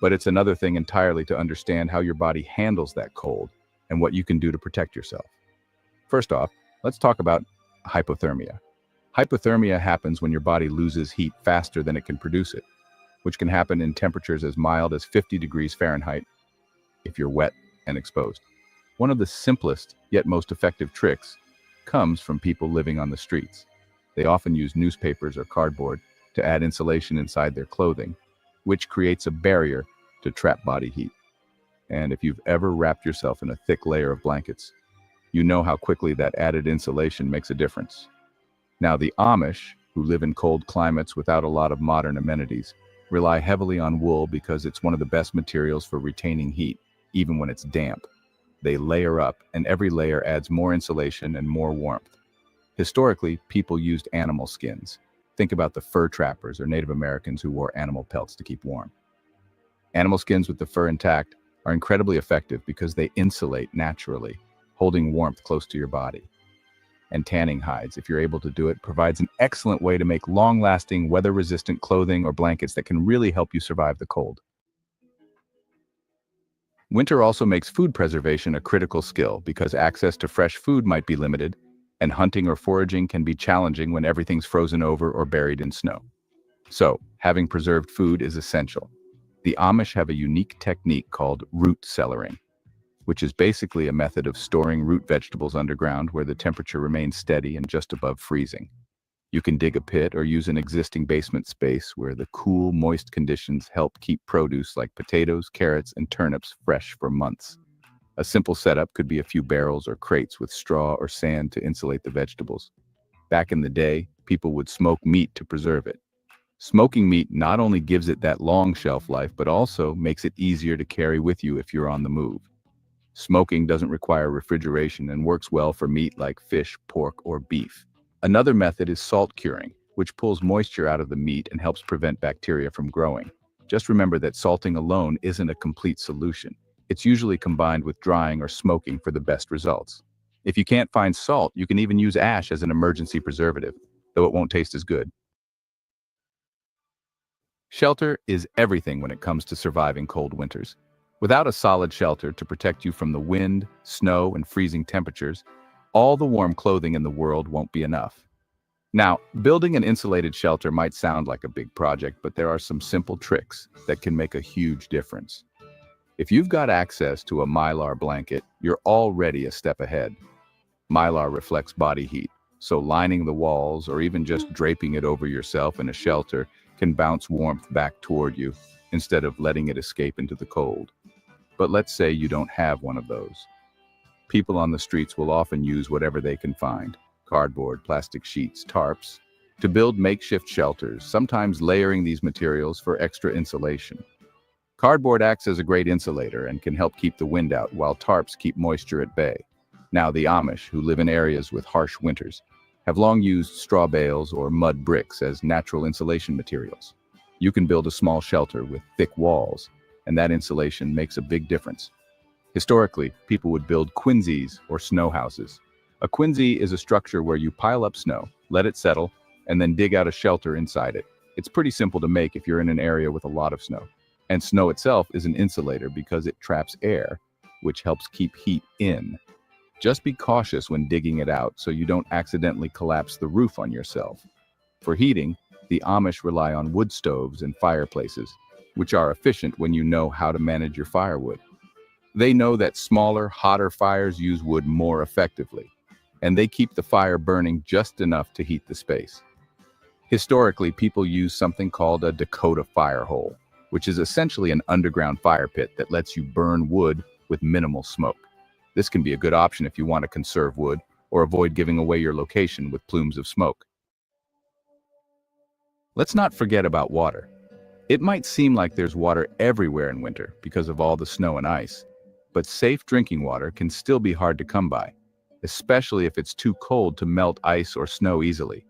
but it's another thing entirely to understand how your body handles that cold and what you can do to protect yourself. First off, let's talk about hypothermia. Hypothermia happens when your body loses heat faster than it can produce it, which can happen in temperatures as mild as 50 degrees Fahrenheit if you're wet and exposed. One of the simplest yet most effective tricks comes from people living on the streets. They often use newspapers or cardboard to add insulation inside their clothing, which creates a barrier to trap body heat. And if you've ever wrapped yourself in a thick layer of blankets, you know how quickly that added insulation makes a difference. Now, the Amish, who live in cold climates without a lot of modern amenities, rely heavily on wool because it's one of the best materials for retaining heat, even when it's damp. They layer up, and every layer adds more insulation and more warmth. Historically, people used animal skins. Think about the fur trappers or Native Americans who wore animal pelts to keep warm. Animal skins with the fur intact are incredibly effective because they insulate naturally, holding warmth close to your body. And tanning hides, if you're able to do it, provides an excellent way to make long-lasting, weather-resistant clothing or blankets that can really help you survive the cold. Winter also makes food preservation a critical skill because access to fresh food might be limited, and hunting or foraging can be challenging when everything's frozen over or buried in snow. So, having preserved food is essential. The Amish have a unique technique called root cellaring, which is basically a method of storing root vegetables underground where the temperature remains steady and just above freezing. You can dig a pit or use an existing basement space where the cool, moist conditions help keep produce like potatoes, carrots, and turnips fresh for months. A simple setup could be a few barrels or crates with straw or sand to insulate the vegetables. Back in the day, people would smoke meat to preserve it. Smoking meat not only gives it that long shelf life, but also makes it easier to carry with you if you're on the move. Smoking doesn't require refrigeration and works well for meat like fish, pork, or beef. Another method is salt curing, which pulls moisture out of the meat and helps prevent bacteria from growing. Just remember that salting alone isn't a complete solution. It's usually combined with drying or smoking for the best results. If you can't find salt, you can even use ash as an emergency preservative, though it won't taste as good. Shelter is everything when it comes to surviving cold winters. Without a solid shelter to protect you from the wind, snow, and freezing temperatures, all the warm clothing in the world won't be enough. Now, building an insulated shelter might sound like a big project, but there are some simple tricks that can make a huge difference. If you've got access to a Mylar blanket, you're already a step ahead. Mylar reflects body heat, so lining the walls or even just draping it over yourself in a shelter can bounce warmth back toward you instead of letting it escape into the cold. But let's say you don't have one of those. People on the streets will often use whatever they can find, cardboard, plastic sheets, tarps, to build makeshift shelters, sometimes layering these materials for extra insulation. Cardboard acts as a great insulator and can help keep the wind out, while tarps keep moisture at bay. Now, the Amish, who live in areas with harsh winters, have long used straw bales or mud bricks as natural insulation materials. You can build a small shelter with thick walls, and that insulation makes a big difference. Historically, people would build quinzees or snow houses. A quinzee is a structure where you pile up snow, let it settle, and then dig out a shelter inside it. It's pretty simple to make if you're in an area with a lot of snow. And snow itself is an insulator because it traps air, which helps keep heat in. Just be cautious when digging it out so you don't accidentally collapse the roof on yourself. For heating, the Amish rely on wood stoves and fireplaces, which are efficient when you know how to manage your firewood. They know that smaller, hotter fires use wood more effectively, and they keep the fire burning just enough to heat the space. Historically, people use something called a Dakota fire hole, which is essentially an underground fire pit that lets you burn wood with minimal smoke. This can be a good option if you want to conserve wood or avoid giving away your location with plumes of smoke. Let's not forget about water. It might seem like there's water everywhere in winter because of all the snow and ice, but safe drinking water can still be hard to come by, especially if it's too cold to melt ice or snow easily.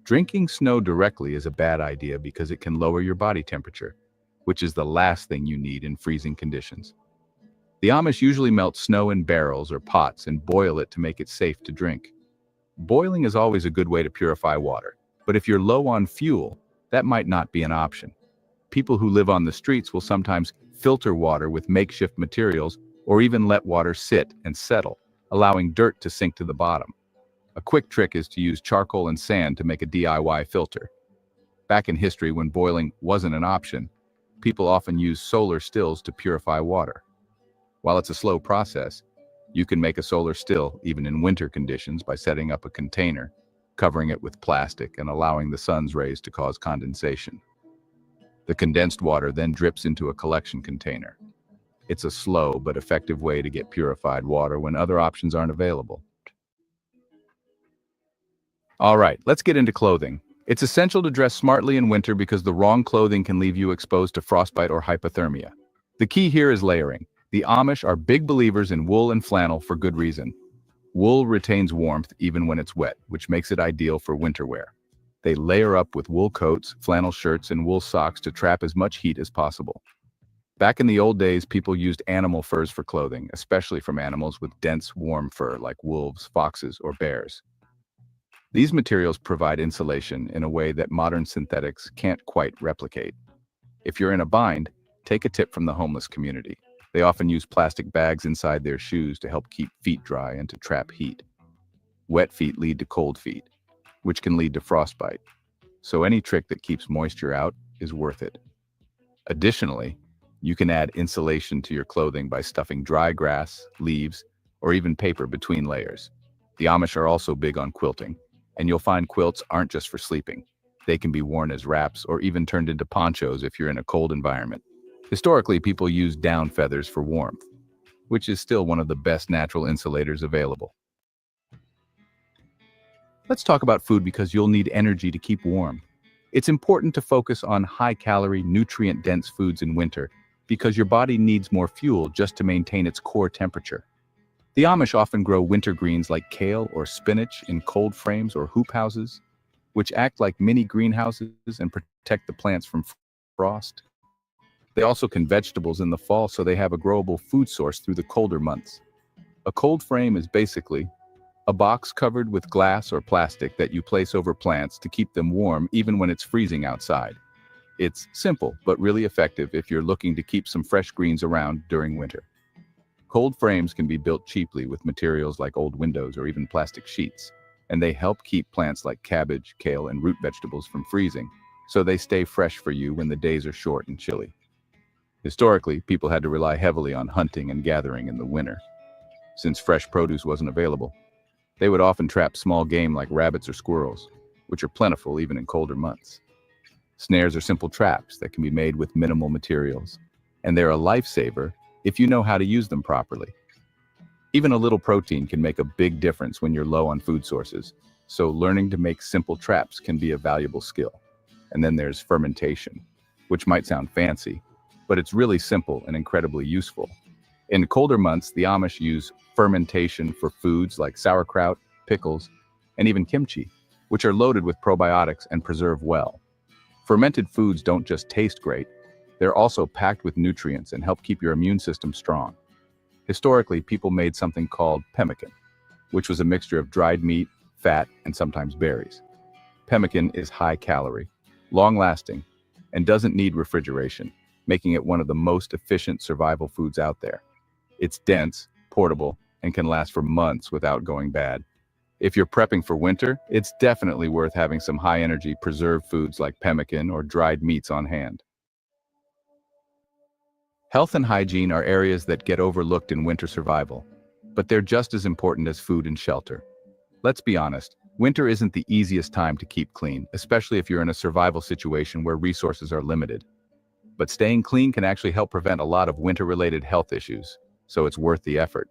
Drinking snow directly is a bad idea because it can lower your body temperature, which is the last thing you need in freezing conditions. The Amish usually melt snow in barrels or pots and boil it to make it safe to drink. Boiling is always a good way to purify water, but if you're low on fuel, that might not be an option. People who live on the streets will sometimes filter water with makeshift materials or even let water sit and settle, allowing dirt to sink to the bottom. A quick trick is to use charcoal and sand to make a DIY filter. Back in history, when boiling wasn't an option, people often used solar stills to purify water. While it's a slow process, you can make a solar still even in winter conditions by setting up a container, covering it with plastic, and allowing the sun's rays to cause condensation. The condensed water then drips into a collection container. It's a slow but effective way to get purified water when other options aren't available. All right, let's get into clothing. It's essential to dress smartly in winter because the wrong clothing can leave you exposed to frostbite or hypothermia. The key here is layering. The Amish are big believers in wool and flannel for good reason. Wool retains warmth even when it's wet, which makes it ideal for winter wear. They layer up with wool coats, flannel shirts, and wool socks to trap as much heat as possible. Back in the old days, people used animal furs for clothing, especially from animals with dense, warm fur like wolves, foxes, or bears. These materials provide insulation in a way that modern synthetics can't quite replicate. If you're in a bind, take a tip from the homeless community. They often use plastic bags inside their shoes to help keep feet dry and to trap heat. Wet feet lead to cold feet, which can lead to frostbite. So any trick that keeps moisture out is worth it. Additionally, you can add insulation to your clothing by stuffing dry grass, leaves, or even paper between layers. The Amish are also big on quilting, and you'll find quilts aren't just for sleeping. They can be worn as wraps or even turned into ponchos if you're in a cold environment. Historically, people used down feathers for warmth, which is still one of the best natural insulators available. Let's talk about food because you'll need energy to keep warm. It's important to focus on high-calorie, nutrient-dense foods in winter because your body needs more fuel just to maintain its core temperature. The Amish often grow winter greens like kale or spinach in cold frames or hoop houses, which act like mini greenhouses and protect the plants from frost. They also can vegetables in the fall so they have a growable food source through the colder months. A cold frame is basically a box covered with glass or plastic that you place over plants to keep them warm even when it's freezing outside. It's simple but really effective if you're looking to keep some fresh greens around during winter. Cold frames can be built cheaply with materials like old windows or even plastic sheets, and they help keep plants like cabbage, kale, and root vegetables from freezing, so they stay fresh for you when the days are short and chilly. Historically, people had to rely heavily on hunting and gathering in the winter. Since fresh produce wasn't available, they would often trap small game like rabbits or squirrels, which are plentiful even in colder months. Snares are simple traps that can be made with minimal materials, and they're a lifesaver if you know how to use them properly. Even a little protein can make a big difference when you're low on food sources, so learning to make simple traps can be a valuable skill. And then there's fermentation, which might sound fancy, but it's really simple and incredibly useful. In colder months, the Amish use fermentation for foods like sauerkraut, pickles, and even kimchi, which are loaded with probiotics and preserve well. Fermented foods don't just taste great, they're also packed with nutrients and help keep your immune system strong. Historically, people made something called pemmican, which was a mixture of dried meat, fat, and sometimes berries. Pemmican is high-calorie, long-lasting, and doesn't need refrigeration, making it one of the most efficient survival foods out there. It's dense, portable, and can last for months without going bad. If you're prepping for winter, it's definitely worth having some high-energy preserved foods like pemmican or dried meats on hand. Health and hygiene are areas that get overlooked in winter survival, but they're just as important as food and shelter. Let's be honest, winter isn't the easiest time to keep clean, especially if you're in a survival situation where resources are limited. But staying clean can actually help prevent a lot of winter-related health issues, so it's worth the effort.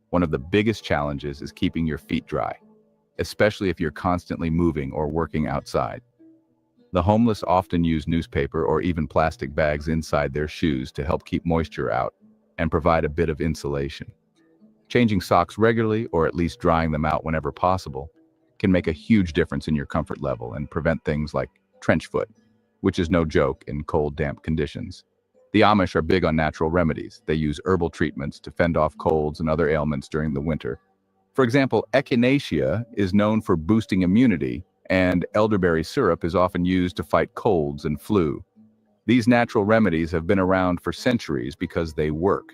One of the biggest challenges is keeping your feet dry, especially if you're constantly moving or working outside. The homeless often use newspaper or even plastic bags inside their shoes to help keep moisture out and provide a bit of insulation. Changing socks regularly, or at least drying them out whenever possible, can make a huge difference in your comfort level and prevent things like trench foot, which is no joke in cold, damp conditions. The Amish are big on natural remedies. They use herbal treatments to fend off colds and other ailments during the winter. For example, echinacea is known for boosting immunity, and elderberry syrup is often used to fight colds and flu. These natural remedies have been around for centuries because they work.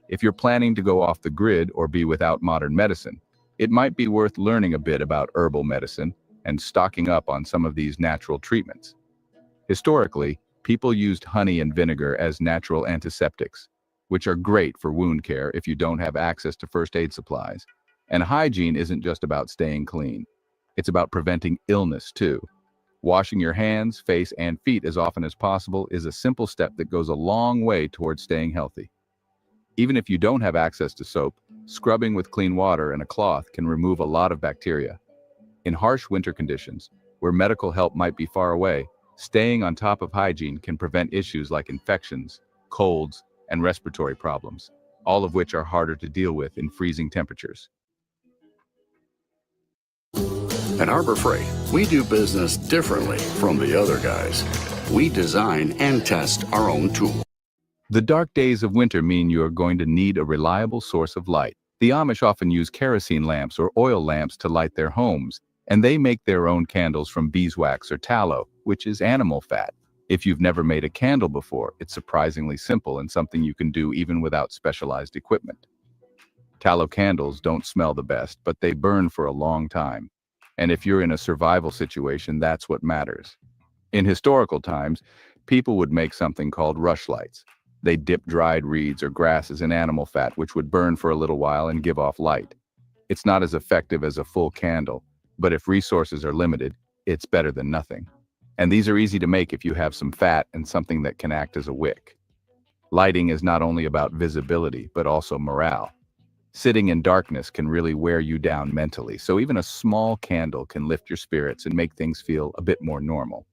If you're planning to go off the grid or be without modern medicine, it might be worth learning a bit about herbal medicine and stocking up on some of these natural treatments. Historically, people used honey and vinegar as natural antiseptics, which are great for wound care if you don't have access to first aid supplies. And hygiene isn't just about staying clean. It's about preventing illness too. Washing your hands, face, and feet as often as possible is a simple step that goes a long way towards staying healthy. Even if you don't have access to soap, scrubbing with clean water and a cloth can remove a lot of bacteria. In harsh winter conditions, where medical help might be far away, staying on top of hygiene can prevent issues like infections, colds, and respiratory problems, all of which are harder to deal with in freezing temperatures. At Harbor Freight, we do business differently from the other guys. We design and test our own tools. The dark days of winter mean you are going to need a reliable source of light. The Amish often use kerosene lamps or oil lamps to light their homes, and they make their own candles from beeswax or tallow, which is animal fat. If you've never made a candle before, it's surprisingly simple and something you can do even without specialized equipment. Tallow candles don't smell the best, but they burn for a long time. And if you're in a survival situation, that's what matters. In historical times, people would make something called rushlights. They dip dried reeds or grasses in animal fat, which would burn for a little while and give off light. It's not as effective as a full candle, but if resources are limited, it's better than nothing. And these are easy to make if you have some fat and something that can act as a wick. Lighting is not only about visibility, but also morale. Sitting in darkness can really wear you down mentally, so even a small candle can lift your spirits and make things feel a bit more normal.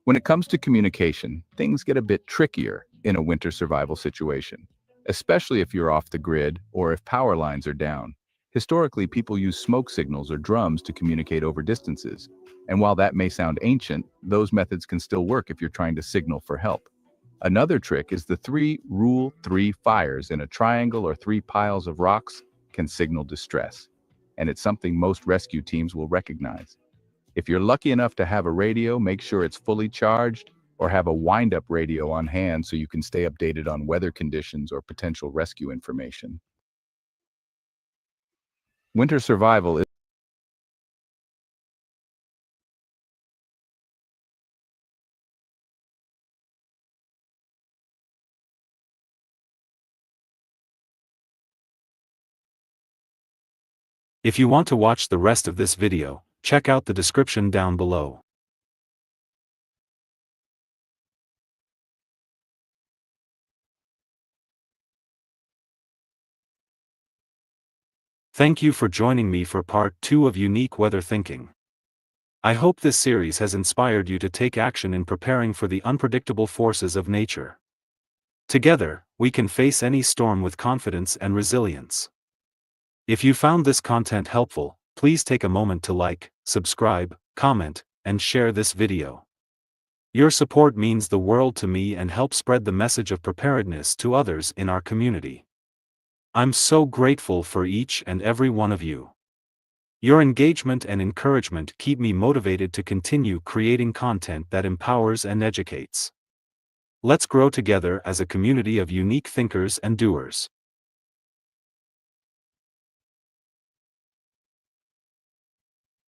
When it comes to communication, things get a bit trickier in a winter survival situation, especially if you're off the grid or if power lines are down. Historically, people use smoke signals or drums to communicate over distances, and while that may sound ancient, those methods can still work if you're trying to signal for help. Another trick is the 3 rule 3 fires in a triangle or 3 piles of rocks can signal distress, and it's something most rescue teams will recognize. If you're lucky enough to have a radio, make sure it's fully charged or have a wind-up radio on hand so you can stay updated on weather conditions or potential rescue information. Winter survival is If you want to watch the rest of this video, check out the description down below. Thank you for joining me for part 2 of Unique Weather Thinking. I hope this series has inspired you to take action in preparing for the unpredictable forces of nature. Together, we can face any storm with confidence and resilience. If you found this content helpful, please take a moment to like, subscribe, comment, and share this video. Your support means the world to me and helps spread the message of preparedness to others in our community. I'm so grateful for each and every one of you. Your engagement and encouragement keep me motivated to continue creating content that empowers and educates. Let's grow together as a community of unique thinkers and doers.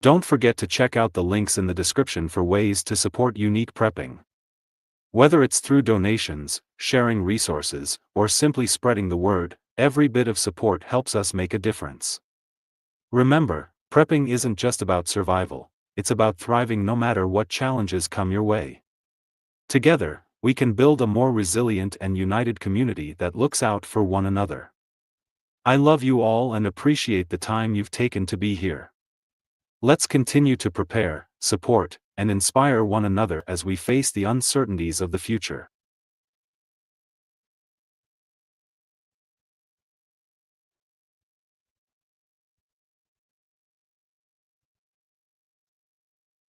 Don't forget to check out the links in the description for ways to support Unique Prepping. Whether it's through donations, sharing resources, or simply spreading the word, every bit of support helps us make a difference. Remember, prepping isn't just about survival, it's about thriving no matter what challenges come your way. Together, we can build a more resilient and united community that looks out for one another. I love you all and appreciate the time you've taken to be here. Let's continue to prepare, support, and inspire one another as we face the uncertainties of the future.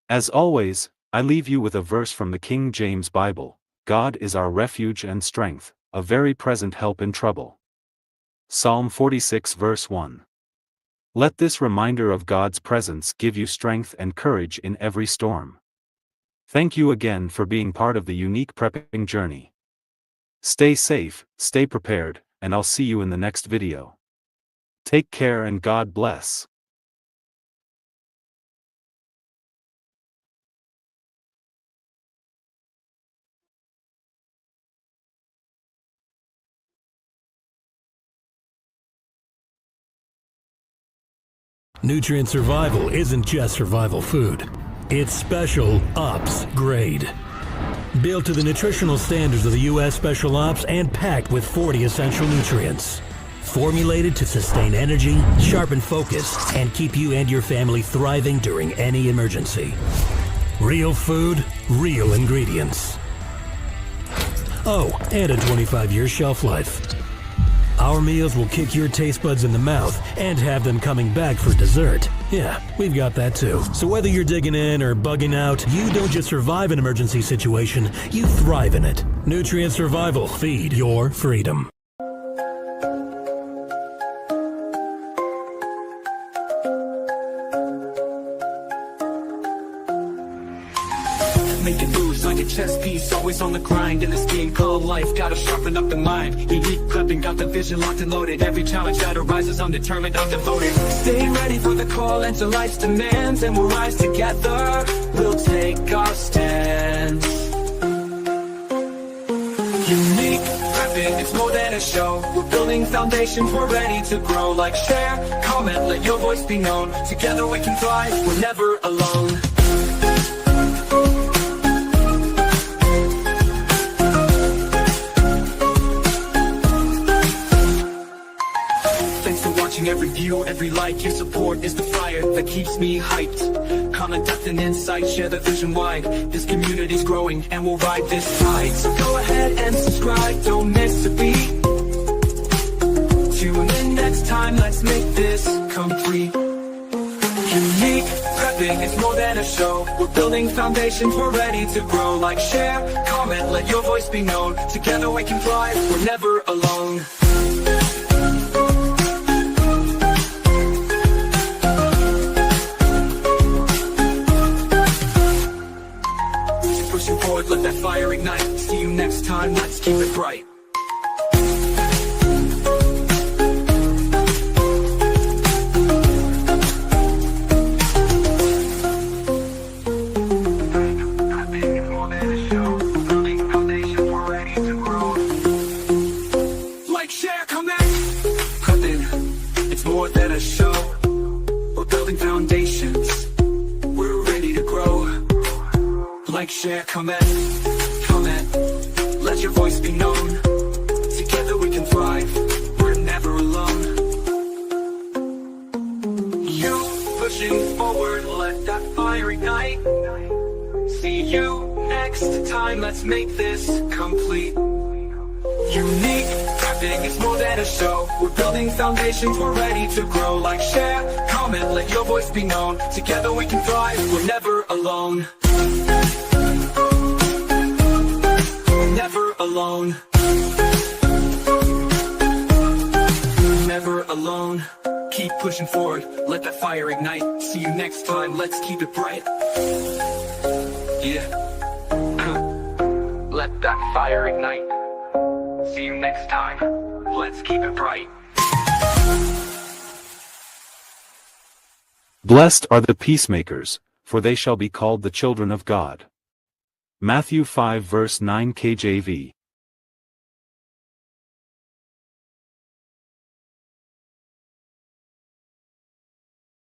As always, I leave you with a verse from the King James Bible: God is our refuge and strength, a very present help in trouble. Psalm 46 verse 1. Let this reminder of God's presence give you strength and courage in every storm. Thank you again for being part of the Unique Prepping journey. Stay safe, stay prepared, and I'll see you in the next video. Take care and God bless. Nutrient Survival isn't just survival food. It's Special Ops grade. Built to the nutritional standards of the U.S. Special Ops and packed with 40 essential nutrients. Formulated to sustain energy, sharpen focus, and keep you and your family thriving during any emergency. Real food, real ingredients. Oh, and a 25-year shelf life. Our meals will kick your taste buds in the mouth and have them coming back for dessert. Yeah, we've got that too. So whether you're digging in or bugging out, you don't just survive an emergency situation, you thrive in it. Nutrient Survival. Feed your freedom. Making moves like a chess piece, always on the grind in this game called life. Gotta sharpen up the mind. Unique prepping, got the vision locked and loaded. Every challenge that arises, I'm determined, I'm devoted. Stay ready for the call, answer life's demands, and we'll rise together. We'll take our stand. Unique prepping, it's more than a show. We're building foundations, we're ready to grow. Like, share, comment, let your voice be known. Together we can thrive, we're never alone. Every view, every like you support is the fire that keeps me hyped. Comment, depth, and insight, share the vision wide. This community's growing and we'll ride this tide. So go ahead and subscribe, don't miss a beat. Tune in next time, let's make this complete. Unique prepping, it's more than a show. We're building foundations, we're ready to grow. Like, share, comment, let your voice be known. Together we can thrive, we're never alone. Let that fire ignite. See you next time, let's keep it bright. Like, share, comment. Prepping, it's more than a show. We're building foundations, we're ready to grow. Like, share, comment, let your voice be known. Together we can thrive, we're never alone. You pushing forward, let that fire ignite. See you next time, let's make this complete. Unique prepping is more than a show. We're building foundations, we're ready to grow. Like, share, comment, let your voice be known. Together we can thrive, we're never alone. Never alone. Never alone. Keep pushing forward, let that fire ignite. See you next time, let's keep it bright. Yeah. Let that fire ignite. See you next time, let's keep it bright. Blessed are the peacemakers, for they shall be called the children of God. Matthew 5 verse 9 KJV.